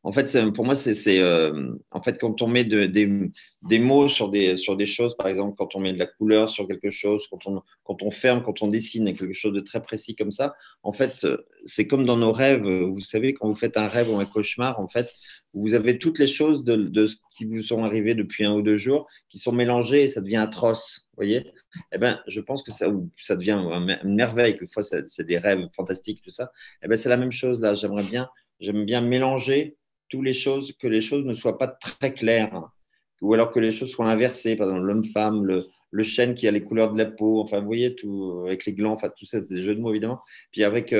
en fait, pour moi, en fait, quand on met des mots sur des choses, par exemple, quand on met de la couleur sur quelque chose, quand on ferme, quand on dessine quelque chose de très précis comme ça, en fait, c'est comme dans nos rêves. Vous savez, quand vous faites un rêve ou un cauchemar, en fait, vous avez toutes les choses de ce qui vous sont arrivées depuis 1 ou 2 jours qui sont mélangées et ça devient atroce. Vous voyez? Eh ben, je pense que ça devient une merveille. Quelquefois, c'est des rêves fantastiques, tout ça. Eh ben, c'est la même chose là. J'aime bien mélanger que les choses ne soient pas très claires, ou alors que les choses soient inversées, par exemple l'homme-femme, le chêne qui a les couleurs de la peau, enfin vous voyez, tout, avec les glands, enfin tout ça, c'est des jeux de mots évidemment. Puis avec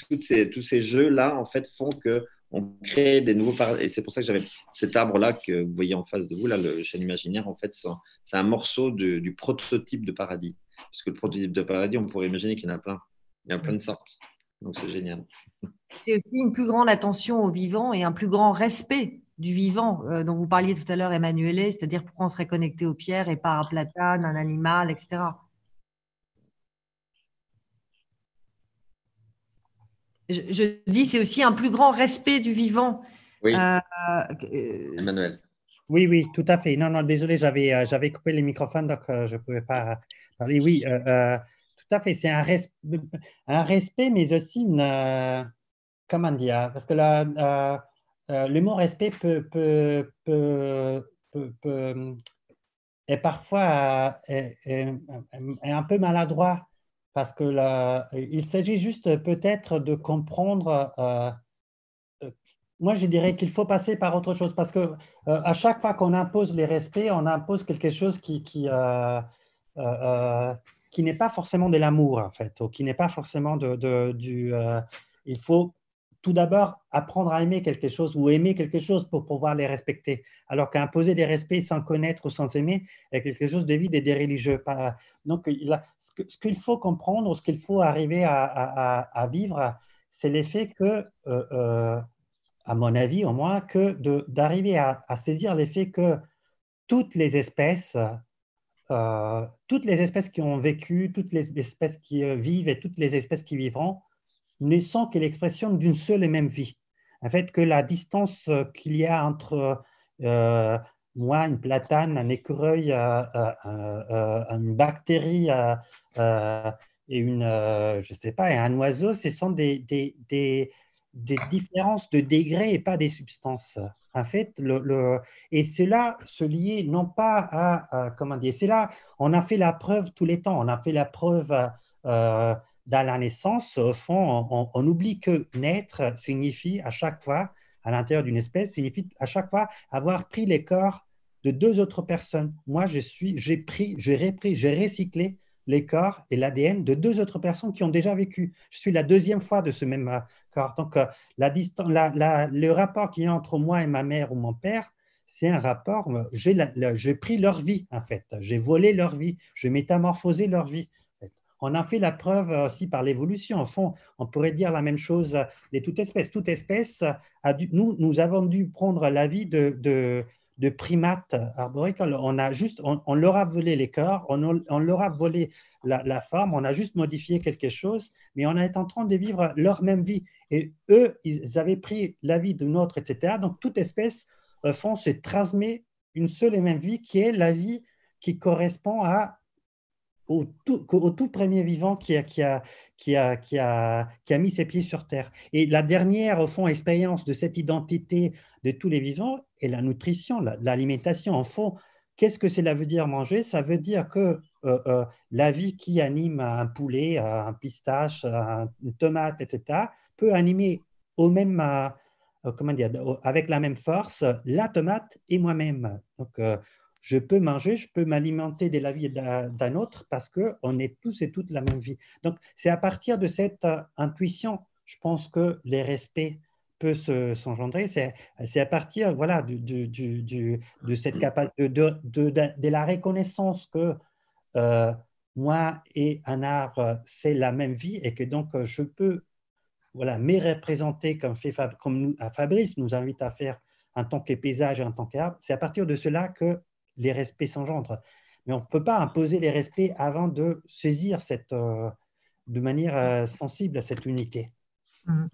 tous ces jeux-là, en fait, font qu'on crée des nouveaux paradigmes. Et c'est pour ça que j'avais cet arbre-là que vous voyez en face de vous, là, le chêne imaginaire, en fait, c'est un morceau du prototype de paradis. Parce que le prototype de paradis, on pourrait imaginer qu'il y en a plein. Il y en a plein de sortes. Donc c'est génial. C'est aussi une plus grande attention au vivant et un plus grand respect du vivant dont vous parliez tout à l'heure, Emmanuelle, c'est-à-dire pourquoi on serait connecté aux pierres et pas à un platane, un animal, etc. Je dis, c'est aussi un plus grand respect du vivant. Oui, Emmanuel. Oui, oui, tout à fait. Non, non, désolé, j'avais coupé les microphones, donc je ne pouvais pas parler. Oui, tout à fait. C'est un respect, mais aussi comment dire, parce que le mot respect est parfois est un peu maladroit, parce que il s'agit juste peut-être de comprendre. Moi, je dirais qu'il faut passer par autre chose parce que à chaque fois qu'on impose les respects, on impose quelque chose qui n'est pas forcément de l'amour, en fait, ou qui n'est pas forcément il faut tout d'abord apprendre à aimer quelque chose ou aimer quelque chose pour pouvoir les respecter. Alors qu'imposer des respects sans connaître ou sans aimer est quelque chose de vide et de religieux. Donc, ce qu'il faut comprendre, ce qu'il faut arriver à vivre, c'est l'effet que à mon avis au moins, que d'arriver à saisir l'effet que toutes les espèces qui ont vécu, toutes les espèces qui vivent et toutes les espèces qui vivront ne sont que l'expression d'une seule et même vie. En fait, que la distance qu'il y a entre moi, une platane, un écureuil, une bactérie et je sais pas, et un oiseau, ce sont des différences de degrés et pas des substances. En fait, et cela se lier non pas comment dire, c'est là, on a fait la preuve tous les temps, on a fait la preuve dans la naissance, au fond, on oublie que naître signifie à chaque fois, à l'intérieur d'une espèce, signifie à chaque fois avoir pris les corps de 2 autres personnes. Moi, j'ai recyclé les corps et l'ADN de 2 autres personnes qui ont déjà vécu. Je suis la 2e fois de ce même corps. Donc, le rapport qu'il y a entre moi et ma mère ou mon père, c'est un rapport, j'ai pris leur vie, en fait. J'ai volé leur vie, j'ai métamorphosé leur vie. On a fait la preuve aussi par l'évolution. Au fond, on pourrait dire la même chose de toute espèce. Toute espèce, nous avons dû prendre la vie de primates arboricoles. On leur a volé les corps, on leur a volé la forme, on a juste modifié quelque chose, mais on est en train de vivre leur même vie. Et eux, ils avaient pris la vie d'une autre, etc. Donc, toute espèce, au fond, se transmet une seule et même vie, qui est la vie qui correspond au tout premier vivant qui a mis ses pieds sur Terre. Et la dernière, au fond, expérience de cette identité de tous les vivants est la nutrition, l'alimentation. En fond, qu'est-ce que cela veut dire manger? Ça veut dire que la vie qui anime un poulet, un pistache, une tomate, etc., peut animer au même, comment dire, avec la même force la tomate et moi-même. Donc, je peux manger, je peux m'alimenter de la vie d'un autre parce qu'on est tous et toutes la même vie. Donc, c'est à partir de cette intuition, je pense que les respects peuvent s'engendrer. C'est à partir voilà, de cette capacité, de la reconnaissance que moi et un arbre, c'est la même vie et que donc je peux voilà, me représenter comme Fabrice nous invite à faire en tant que paysage et en tant qu'arbre. C'est à partir de cela que les respects s'engendrent. Mais on ne peut pas imposer les respects avant de saisir de manière sensible à cette unité.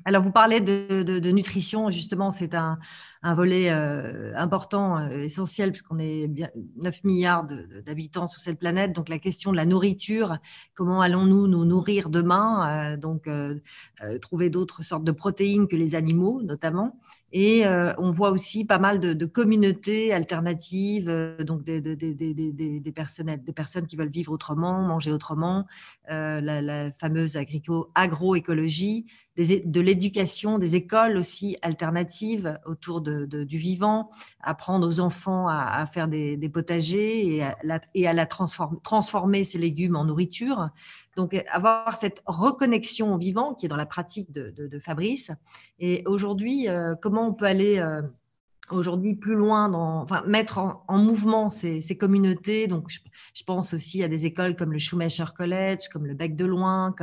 Alors, vous parlez de nutrition, justement, c'est un volet important, essentiel, puisqu'on est bien 9 milliards d'habitants sur cette planète. Donc, la question de la nourriture, comment allons-nous nous nourrir demain? Trouver d'autres sortes de protéines que les animaux, notamment. Et on voit aussi pas mal de communautés alternatives, donc des personnes qui veulent vivre autrement, manger autrement, la fameuse agroécologie, de l'éducation, des écoles aussi alternatives autour du vivant, apprendre aux enfants à faire des potagers et à transformer ces légumes en nourriture. Donc, avoir cette reconnexion au vivant qui est dans la pratique de Fabrice. Et aujourd'hui, comment on peut aller aujourd'hui plus loin, mettre en mouvement ces communautés. Donc, je pense aussi à des écoles comme le Schumacher College, comme le Bec de Loing,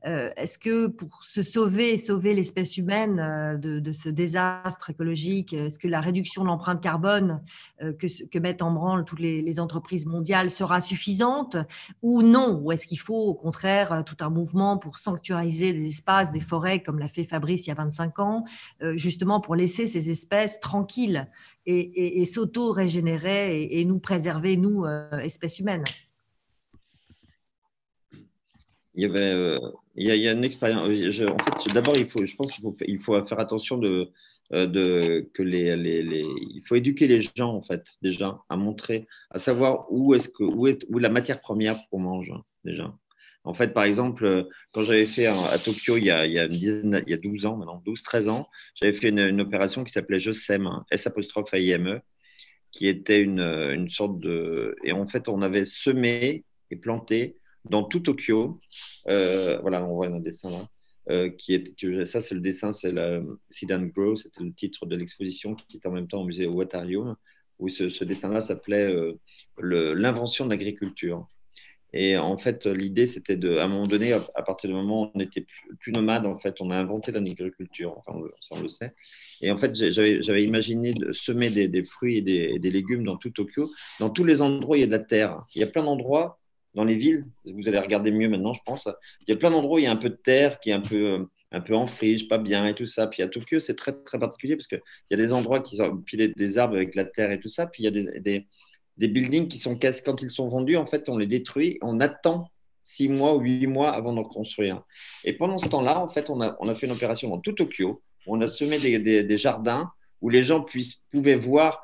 est-ce que pour sauver l'espèce humaine de ce désastre écologique, est-ce que la réduction de l'empreinte carbone que mettent en branle toutes les entreprises mondiales sera suffisante ou non? Ou est-ce qu'il faut au contraire tout un mouvement pour sanctuariser des espaces, des forêts, comme l'a fait Fabrice il y a 25 ans, justement pour laisser ces espèces tranquilles et s'auto-régénérer et nous préserver, nous, espèces humaines? Il y a une expérience. En fait, d'abord, je pense qu'il faut faire attention il faut éduquer les gens, en fait, déjà, à montrer, à savoir où est la matière première qu'on mange, déjà. En fait, par exemple, quand j'avais fait à Tokyo il y a 12 ans, maintenant, 13 ans, j'avais fait une opération qui s'appelait Je sème, S''AIME, qui était une sorte de. Et en fait, on avait semé et planté dans tout Tokyo. Voilà, on voit un dessin là. Ça, c'est le dessin, c'est la Seed and Grow, c'était le titre de l'exposition qui était en même temps au musée Waterloo, où ce dessin-là s'appelait l'invention de l'agriculture. Et en fait, l'idée, c'était à un moment donné, à partir du moment où on n'était plus nomade, en fait, on a inventé l'agriculture, enfin, ça on le sait. Et en fait, j'avais imaginé de semer des fruits et des légumes dans tout Tokyo, dans tous les endroits où il y a de la terre. Il y a plein d'endroits dans les villes, vous allez regarder mieux maintenant, je pense. Il y a plein d'endroits où il y a un peu de terre qui est un peu en friche, pas bien et tout ça. Puis à Tokyo, c'est très, très particulier parce qu'il y a des endroits puis des arbres avec de la terre et tout ça. Puis il y a des buildings qui sont cassés quand ils sont vendus, en fait, on les détruit, on attend 6 mois ou 8 mois avant de reconstruire. Et pendant ce temps-là, en fait, on a fait une opération dans tout Tokyo, où on a semé des jardins où les gens pouvaient voir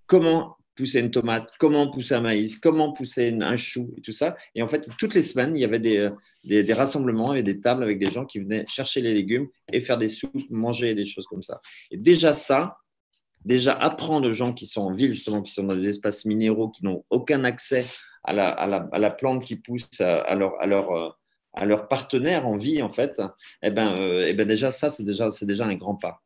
comment pousser une tomate, comment pousser un maïs, comment pousser un chou et tout ça. Et en fait, toutes les semaines, il y avait des rassemblements, il y avait des tables avec des gens qui venaient chercher les légumes et faire des soupes, manger des choses comme ça. Et déjà apprendre aux gens qui sont en ville, justement, qui sont dans des espaces minéraux, qui n'ont aucun accès à la plante qui pousse à leur partenaire en vie, en fait, déjà, ça, c'est déjà un grand pas.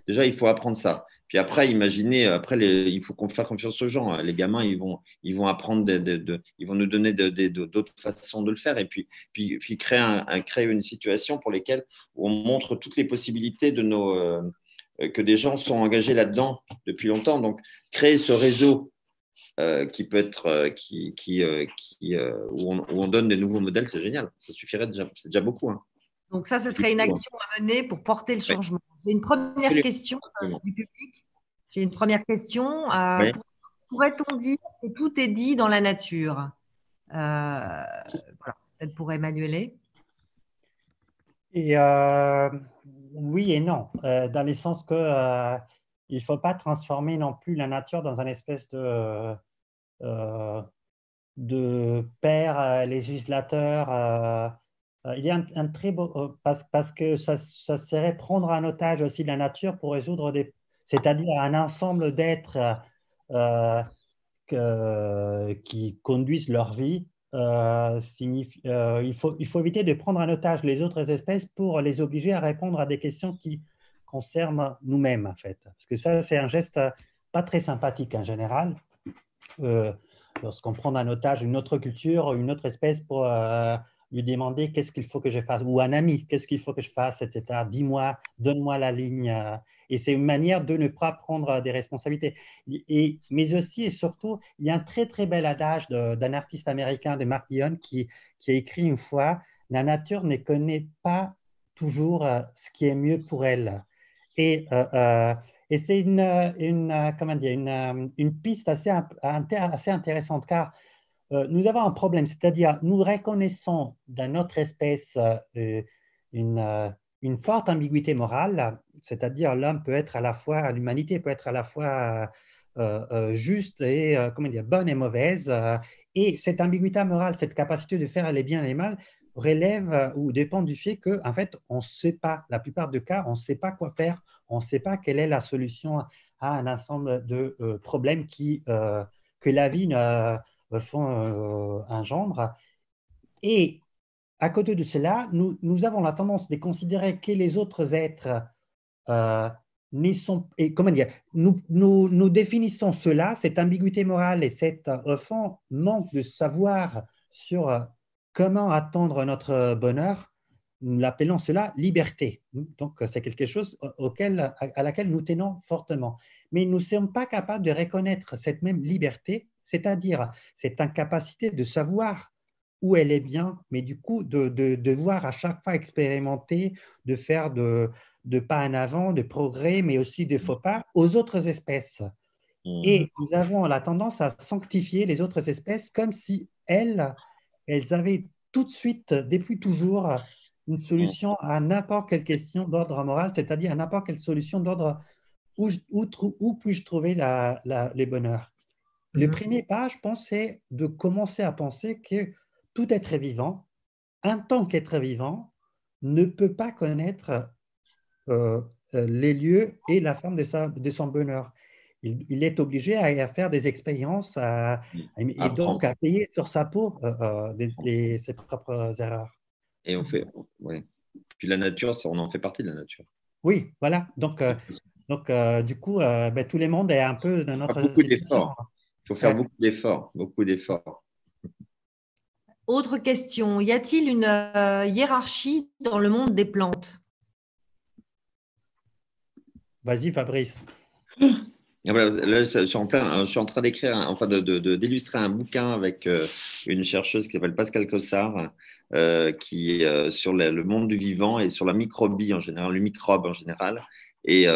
Déjà, il faut apprendre ça. Puis après, imaginez, il faut qu'on fasse confiance aux gens. Les gamins, ils vont apprendre, ils vont nous donner d'autres façons de le faire. Et puis créer une situation pour lesquelles on montre toutes les possibilités que des gens sont engagés là-dedans depuis longtemps. Donc, créer ce réseau qui peut être, où on donne des nouveaux modèles, c'est génial. Ça suffirait déjà, c'est déjà beaucoup. Hein. Donc ça, ce serait une action à mener pour porter le changement. J'ai une première question du public. J'ai une première question. Pourrait-on dire que tout est dit dans la nature? Voilà, peut-être pour Emmanuelle. Et oui et non, dans le sens que il ne faut pas transformer non plus la nature dans une espèce de père législateur. Il y a un très beau, parce que ça serait prendre en otage aussi la nature pour résoudre c'est-à-dire un ensemble d'êtres qui conduisent leur vie. Il faut éviter de prendre en otage les autres espèces pour les obliger à répondre à des questions qui concernent nous-mêmes, en fait. Parce que ça, c'est un geste pas très sympathique en général. Lorsqu'on prend en otage une autre culture, une autre espèce pour lui demander qu'est-ce qu'il faut que je fasse, ou un ami, qu'est-ce qu'il faut que je fasse, etc. Dis-moi, donne-moi la ligne. Et c'est une manière de ne pas prendre des responsabilités. Mais aussi et surtout, il y a un très, très bel adage d'un artiste américain, de Mark Dion, qui a écrit une fois, « La nature ne connaît pas toujours ce qui est mieux pour elle. » Et c'est comment dire, une piste assez intéressante, car nous avons un problème, c'est-à-dire nous reconnaissons dans notre espèce une forte ambiguïté morale, c'est-à-dire l'humanité peut être à la fois juste et comment dire, bonne et mauvaise, et cette ambiguïté morale, cette capacité de faire les bien et les mal, relève ou dépend du fait qu'en fait, on ne sait pas, la plupart des cas, on ne sait pas quoi faire, on ne sait pas quelle est la solution à un ensemble de problèmes que la vie engendre. Et à côté de cela, nous avons la tendance de considérer que les autres êtres comment dire, nous définissons cela, cette ambiguïté morale et cet au fond, manque de savoir sur comment atteindre notre bonheur, nous l'appelons cela liberté. Donc, c'est quelque chose à laquelle nous tenons fortement. Mais nous ne sommes pas capables de reconnaître cette même liberté, c'est-à-dire cette incapacité de savoir où elle est bien, mais du coup, de devoir à chaque fois expérimenter, de faire de pas en avant, de progrès, mais aussi de faux pas aux autres espèces. Et nous avons la tendance à sanctifier les autres espèces comme si elles avaient tout de suite, depuis toujours, une solution à n'importe quelle question d'ordre moral, c'est-à-dire à n'importe quelle solution d'ordre où puis-je trouver les bonheurs. Le premier pas, je pense, c'est de commencer à penser que tout être vivant, en tant qu'être vivant, ne peut pas connaître les lieux et la forme de son bonheur. Il est obligé à faire des expériences et donc à payer sur sa peau ses propres erreurs. Et on fait, ouais. Puis la nature, on en fait partie de la nature. Oui, voilà. Donc du coup, tout le monde est un peu dans notre beaucoup situation. d'efforts. Il faut faire beaucoup d'efforts, beaucoup d'efforts. Autre question, y a-t-il une hiérarchie dans le monde des plantes? Vas-y, Fabrice. Là, je suis en train d'écrire, enfin d'illustrer un bouquin avec une chercheuse qui s'appelle Pascale Cossard, qui est sur le monde du vivant et sur la microbie en général, le microbe en général. Et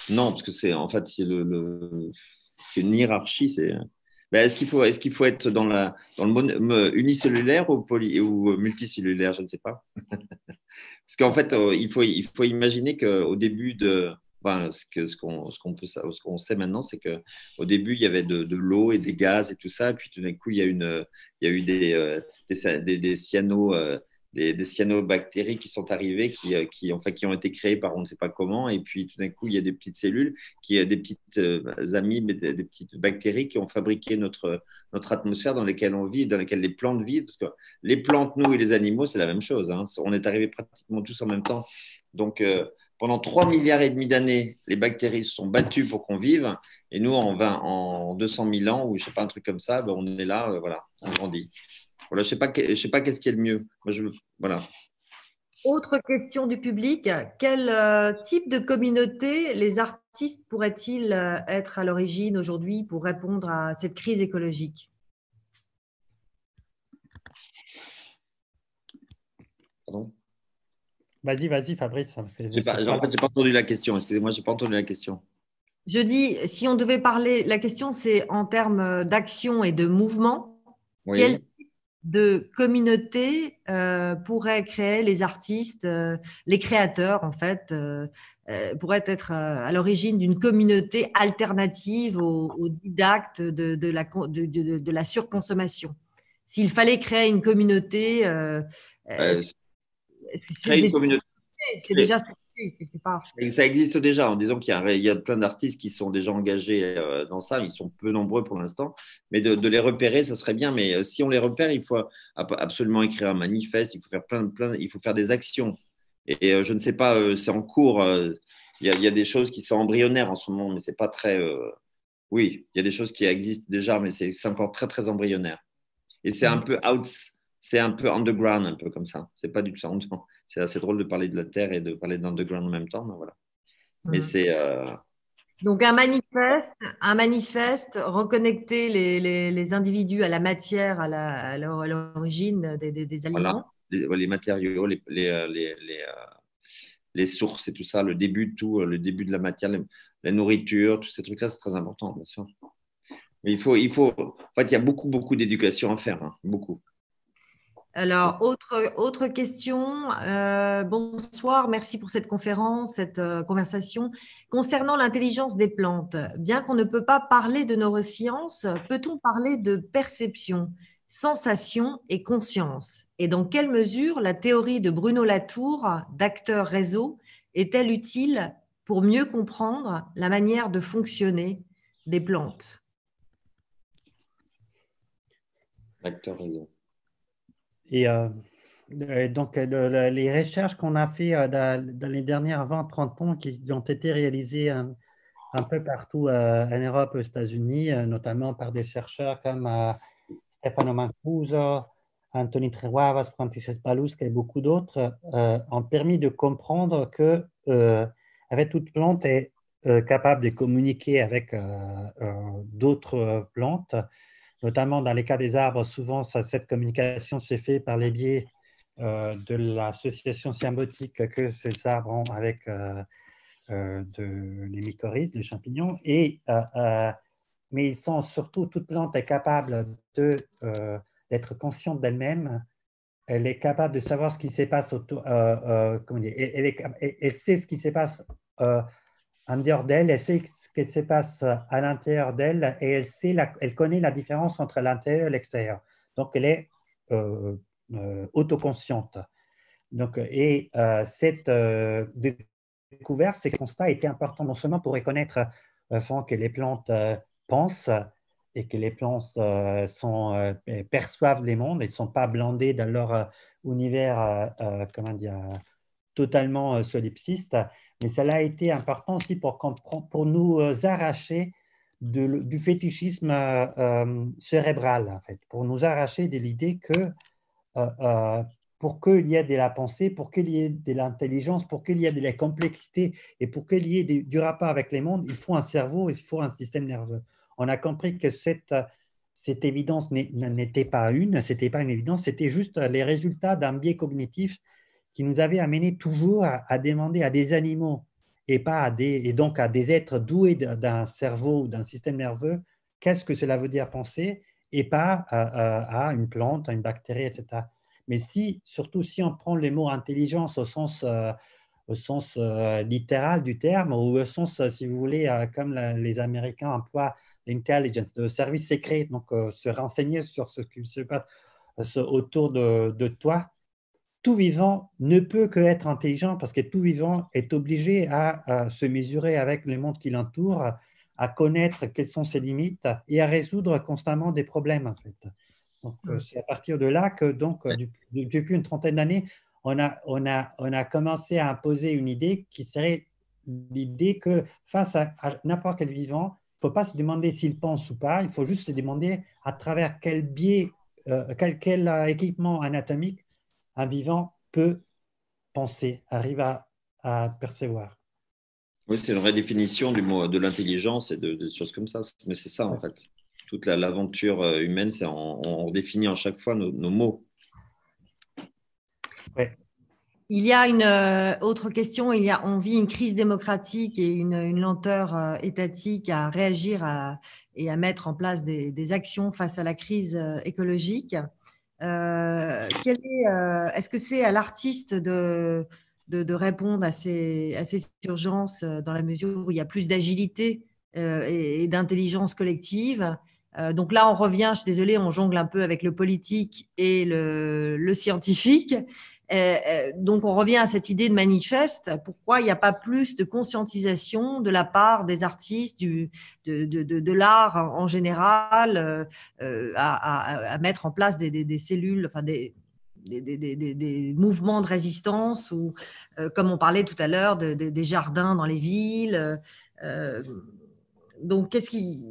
non, parce que c'est en fait c'est une hiérarchie. Est-ce qu'il faut être dans le monde unicellulaire ou multicellulaire? Je ne sais pas. Parce qu'en fait, il faut imaginer qu'au début ce qu'on sait maintenant, c'est qu'au début, il y avait de l'eau et des gaz et tout ça. Et puis tout d'un coup, il y a eu des cyanobactéries qui sont arrivées, qui ont été créées par on ne sait pas comment. Et puis tout d'un coup, il y a des petites cellules, des petites amibes, des petites bactéries qui ont fabriqué notre atmosphère dans laquelle on vit, dans laquelle les plantes vivent. Parce que les plantes, nous et les animaux, c'est la même chose. Hein. On est arrivés pratiquement tous en même temps. Donc, pendant 3 milliards et demi d'années, les bactéries se sont battues pour qu'on vive. Et nous, en 200 000 ans, ou je ne sais pas, un truc comme ça, on est là, voilà, on grandit. Voilà, je sais pas qu'est-ce qui est le mieux. Moi, voilà. Autre question du public, quel type de communauté les artistes pourraient-ils être à l'origine aujourd'hui pour répondre à cette crise écologique? Pardon? Vas-y, Fabrice. Parce que En fait, j'ai pas entendu la question. Excusez-moi, j'ai pas entendu la question. Je dis, si on devait parler, la question c'est en termes d'action et de mouvement, Oui. quel type de communauté pourraient créer les artistes, les créateurs en fait, pourraient être à l'origine d'une communauté alternative aux didactes de la surconsommation. S'il fallait créer une communauté, est-ce que Créer une communauté. c'est déjà ce que c'est quelque part? Ça existe déjà, en disant qu'il y a plein d'artistes qui sont déjà engagés dans ça. Ils sont peu nombreux pour l'instant, mais de les repérer, ça serait bien. Mais si on les repère, il faut absolument écrire un manifeste. Il faut faire il faut faire des actions. Et je ne sais pas, c'est en cours. Il y a des choses qui sont embryonnaires en ce moment, mais c'est pas très. Oui, il y a des choses qui existent déjà, mais c'est encore très très embryonnaire. Et c'est un peu c'est un peu underground, un peu comme ça. C'est pas du tout. C'est assez drôle de parler de la Terre et de parler d'underground en même temps, mais voilà. Mais c'est. Donc un manifeste, reconnecter les individus à la matière, à l'origine des Voilà, aliments. les matériaux, les sources et tout ça, le début de tout, le début de la matière, la nourriture, tous ces trucs-là, c'est très important, bien sûr. Mais en fait, il y a beaucoup, beaucoup d'éducation à faire, hein, beaucoup. Alors, autre question. Bonsoir, merci pour cette conférence, cette conversation. Concernant l'intelligence des plantes, bien qu'on ne peut pas parler de neurosciences, peut-on parler de perception, sensation et conscience? Et dans quelle mesure la théorie de Bruno Latour, d'acteur réseau, est-elle utile pour mieux comprendre la manière de fonctionner des plantes? Acteur réseau. Et donc, les recherches qu'on a fait dans les dernières 20-30 ans, qui ont été réalisées un peu partout en Europe, aux États-Unis, notamment par des chercheurs comme Stefano Mancuso, Anthony Triguavas, Francis Palusca et beaucoup d'autres, ont permis de comprendre que avec toute plante est capable de communiquer avec d'autres plantes. Notamment dans les cas des arbres, souvent cette communication s'est faite par les biais de l'association symbiotique que ces arbres ont avec les mycorhizes, les champignons. Mais ils sont surtout, toute plante est capable d'être consciente d'elle-même. Elle est capable de savoir ce qui se passe autour. Comment dire, elle sait ce qui se passe en dehors d'elle, elle sait ce qui se passe à l'intérieur d'elle et elle connaît la différence entre l'intérieur et l'extérieur. Donc, elle est autoconsciente. Donc, cette découverte, ces constats étaient importants non seulement pour reconnaître que les plantes pensent et que les plantes perçoivent les mondes, elles ne sont pas blindées dans leur univers, comment dire, totalement solipsiste, mais cela a été important aussi pour nous arracher du fétichisme cérébral, en fait, pour nous arracher de l'idée que pour qu'il y ait de la pensée, pour qu'il y ait de l'intelligence, pour qu'il y ait de la complexité et pour qu'il y ait du rapport avec les mondes, il faut un cerveau, il faut un système nerveux. On a compris que cette évidence n'était pas c'était pas une évidence, c'était juste les résultats d'un biais cognitif qui nous avait amené toujours à demander à des animaux et donc à des êtres doués d'un cerveau ou d'un système nerveux, qu'est-ce que cela veut dire penser, et pas à une plante, à une bactérie, etc. Mais surtout si on prend le mot intelligence au sens littéral du terme, ou au sens, si vous voulez, comme les Américains emploient l'intelligence, de service secret, donc se renseigner sur ce qui se passe autour de toi. Tout vivant ne peut qu'être intelligent parce que tout vivant est obligé à se mesurer avec le monde qui l'entoure, à connaître quelles sont ses limites et à résoudre constamment des problèmes, en fait. Donc, c'est à partir de là que, donc, depuis une trentaine d'années, on a commencé à imposer une idée qui serait l'idée que face à n'importe quel vivant, il ne faut pas se demander s'il pense ou pas, il faut juste se demander à travers quel biais, quel équipement anatomique un vivant peut penser, arrive à percevoir. Oui, c'est une redéfinition du mot de l'intelligence et de choses comme ça. Mais c'est ça, en fait. Toute l'aventure humaine, c'est on redéfinit à chaque fois nos mots. Ouais. Il y a une autre question. On vit une crise démocratique et une lenteur étatique à réagir et à mettre en place des actions face à la crise écologique. Est-ce que c'est à l'artiste de répondre à ces urgences dans la mesure où il y a plus d'agilité et d'intelligence collective? Donc là, on revient, je suis désolée, on jongle un peu avec le politique et le scientifique. Donc, on revient à cette idée de manifeste. Pourquoi il n'y a pas plus de conscientisation de la part des artistes, de l'art en général, à mettre en place des cellules, enfin des mouvements de résistance ou, comme on parlait tout à l'heure, des jardins dans les villes. Donc,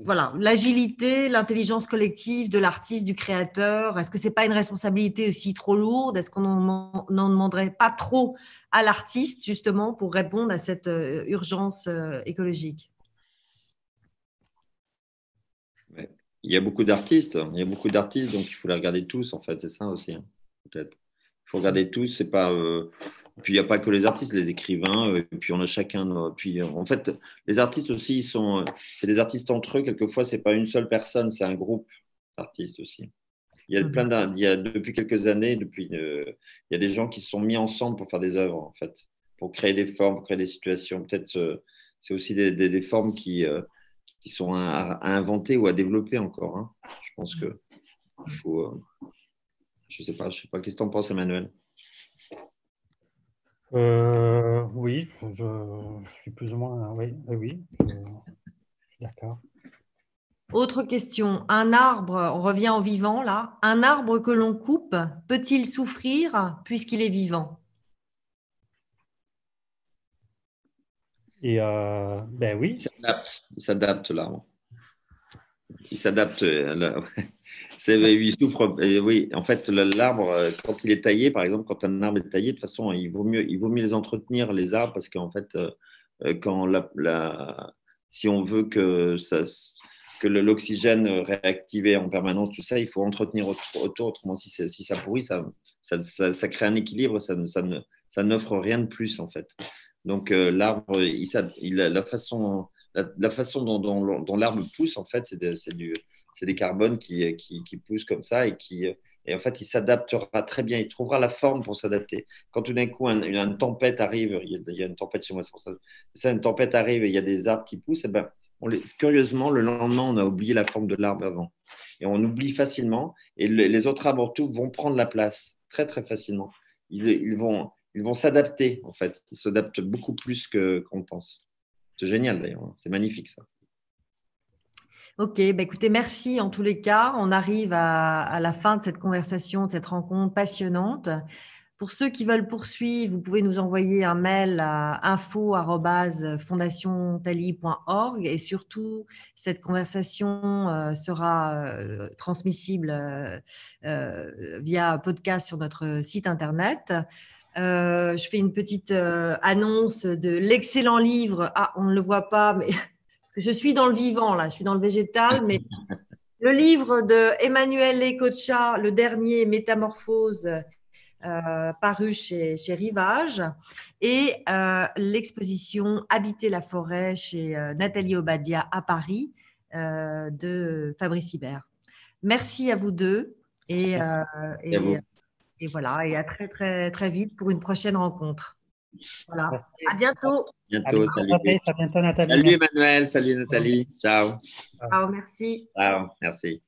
voilà, l'agilité, l'intelligence collective de l'artiste, du créateur, est-ce que c'est pas une responsabilité aussi trop lourde? Est-ce qu'on n'en demanderait pas trop à l'artiste, justement, pour répondre à cette urgence écologique? Il y a beaucoup d'artistes, donc il faut les regarder tous, en fait, c'est ça aussi, hein, peut-être. Il faut regarder tous, c'est pas. Puis il n'y a pas que les artistes, les écrivains, et puis on a chacun. Puis en fait, les artistes aussi, c'est des artistes entre eux. Quelquefois, c'est pas une seule personne, c'est un groupe d'artistes aussi. Il y a depuis quelques années, il y a des gens qui se sont mis ensemble pour faire des œuvres, en fait, pour créer des formes, pour créer des situations. Peut-être c'est aussi des formes qui sont à inventer ou à développer encore, hein. Je pense que il faut. Je sais pas. Qu'est-ce que tu en penses, Emmanuel? Oui, je suis plus ou moins. Oui, d'accord. Autre question. Un arbre, on revient au vivant là. Un arbre que l'on coupe, peut-il souffrir puisqu'il est vivant? Et ben oui. Il s'adapte l'arbre. Il s'adapte. Il souffre. Oui, en fait, l'arbre, quand il est taillé, par exemple, quand un arbre est taillé, de toute façon, il vaut mieux les entretenir, les arbres, parce qu'en fait, quand si on veut que l'oxygène réactivé en permanence, tout ça, il faut entretenir autour. Autrement, si ça pourrit, ça crée un équilibre, ça n'offre rien de plus, en fait. Donc, l'arbre, la façon dont l'arbre pousse, en fait, c'est des carbones qui poussent comme ça et en fait, il s'adaptera très bien. Il trouvera la forme pour s'adapter. Quand tout d'un coup, une tempête arrive, il y a une tempête chez moi, c'est pour ça. Une tempête arrive et il y a des arbres qui poussent, et ben, curieusement, le lendemain, on a oublié la forme de l'arbre avant. Et on oublie facilement. Et les autres arbres tout vont prendre la place très, très facilement. Ils vont s'adapter, en fait. Ils s'adaptent beaucoup plus qu'on pense. C'est génial d'ailleurs, c'est magnifique ça. Ok, bah écoutez, merci en tous les cas. On arrive à la fin de cette conversation, de cette rencontre passionnante. Pour ceux qui veulent poursuivre, vous pouvez nous envoyer un mail à info@fondationtali.org et surtout, cette conversation sera transmissible via podcast sur notre site internet. Je fais une petite annonce de l'excellent livre. Ah, on ne le voit pas, mais parce que je suis dans le vivant là, je suis dans le végétal, mais le livre de Emmanuel Lecocha, le dernier, Métamorphose, paru chez Rivage, et l'exposition Habiter la forêt chez Nathalie Obadia à Paris de Fabrice Hibert. Merci à vous deux et voilà, et à très très très vite pour une prochaine rencontre. Voilà. Merci. À bientôt. Bientôt, salut. À bientôt, Nathalie. Salut Merci. Emmanuel, salut Nathalie. Ciao. Ciao, merci. Ciao, merci.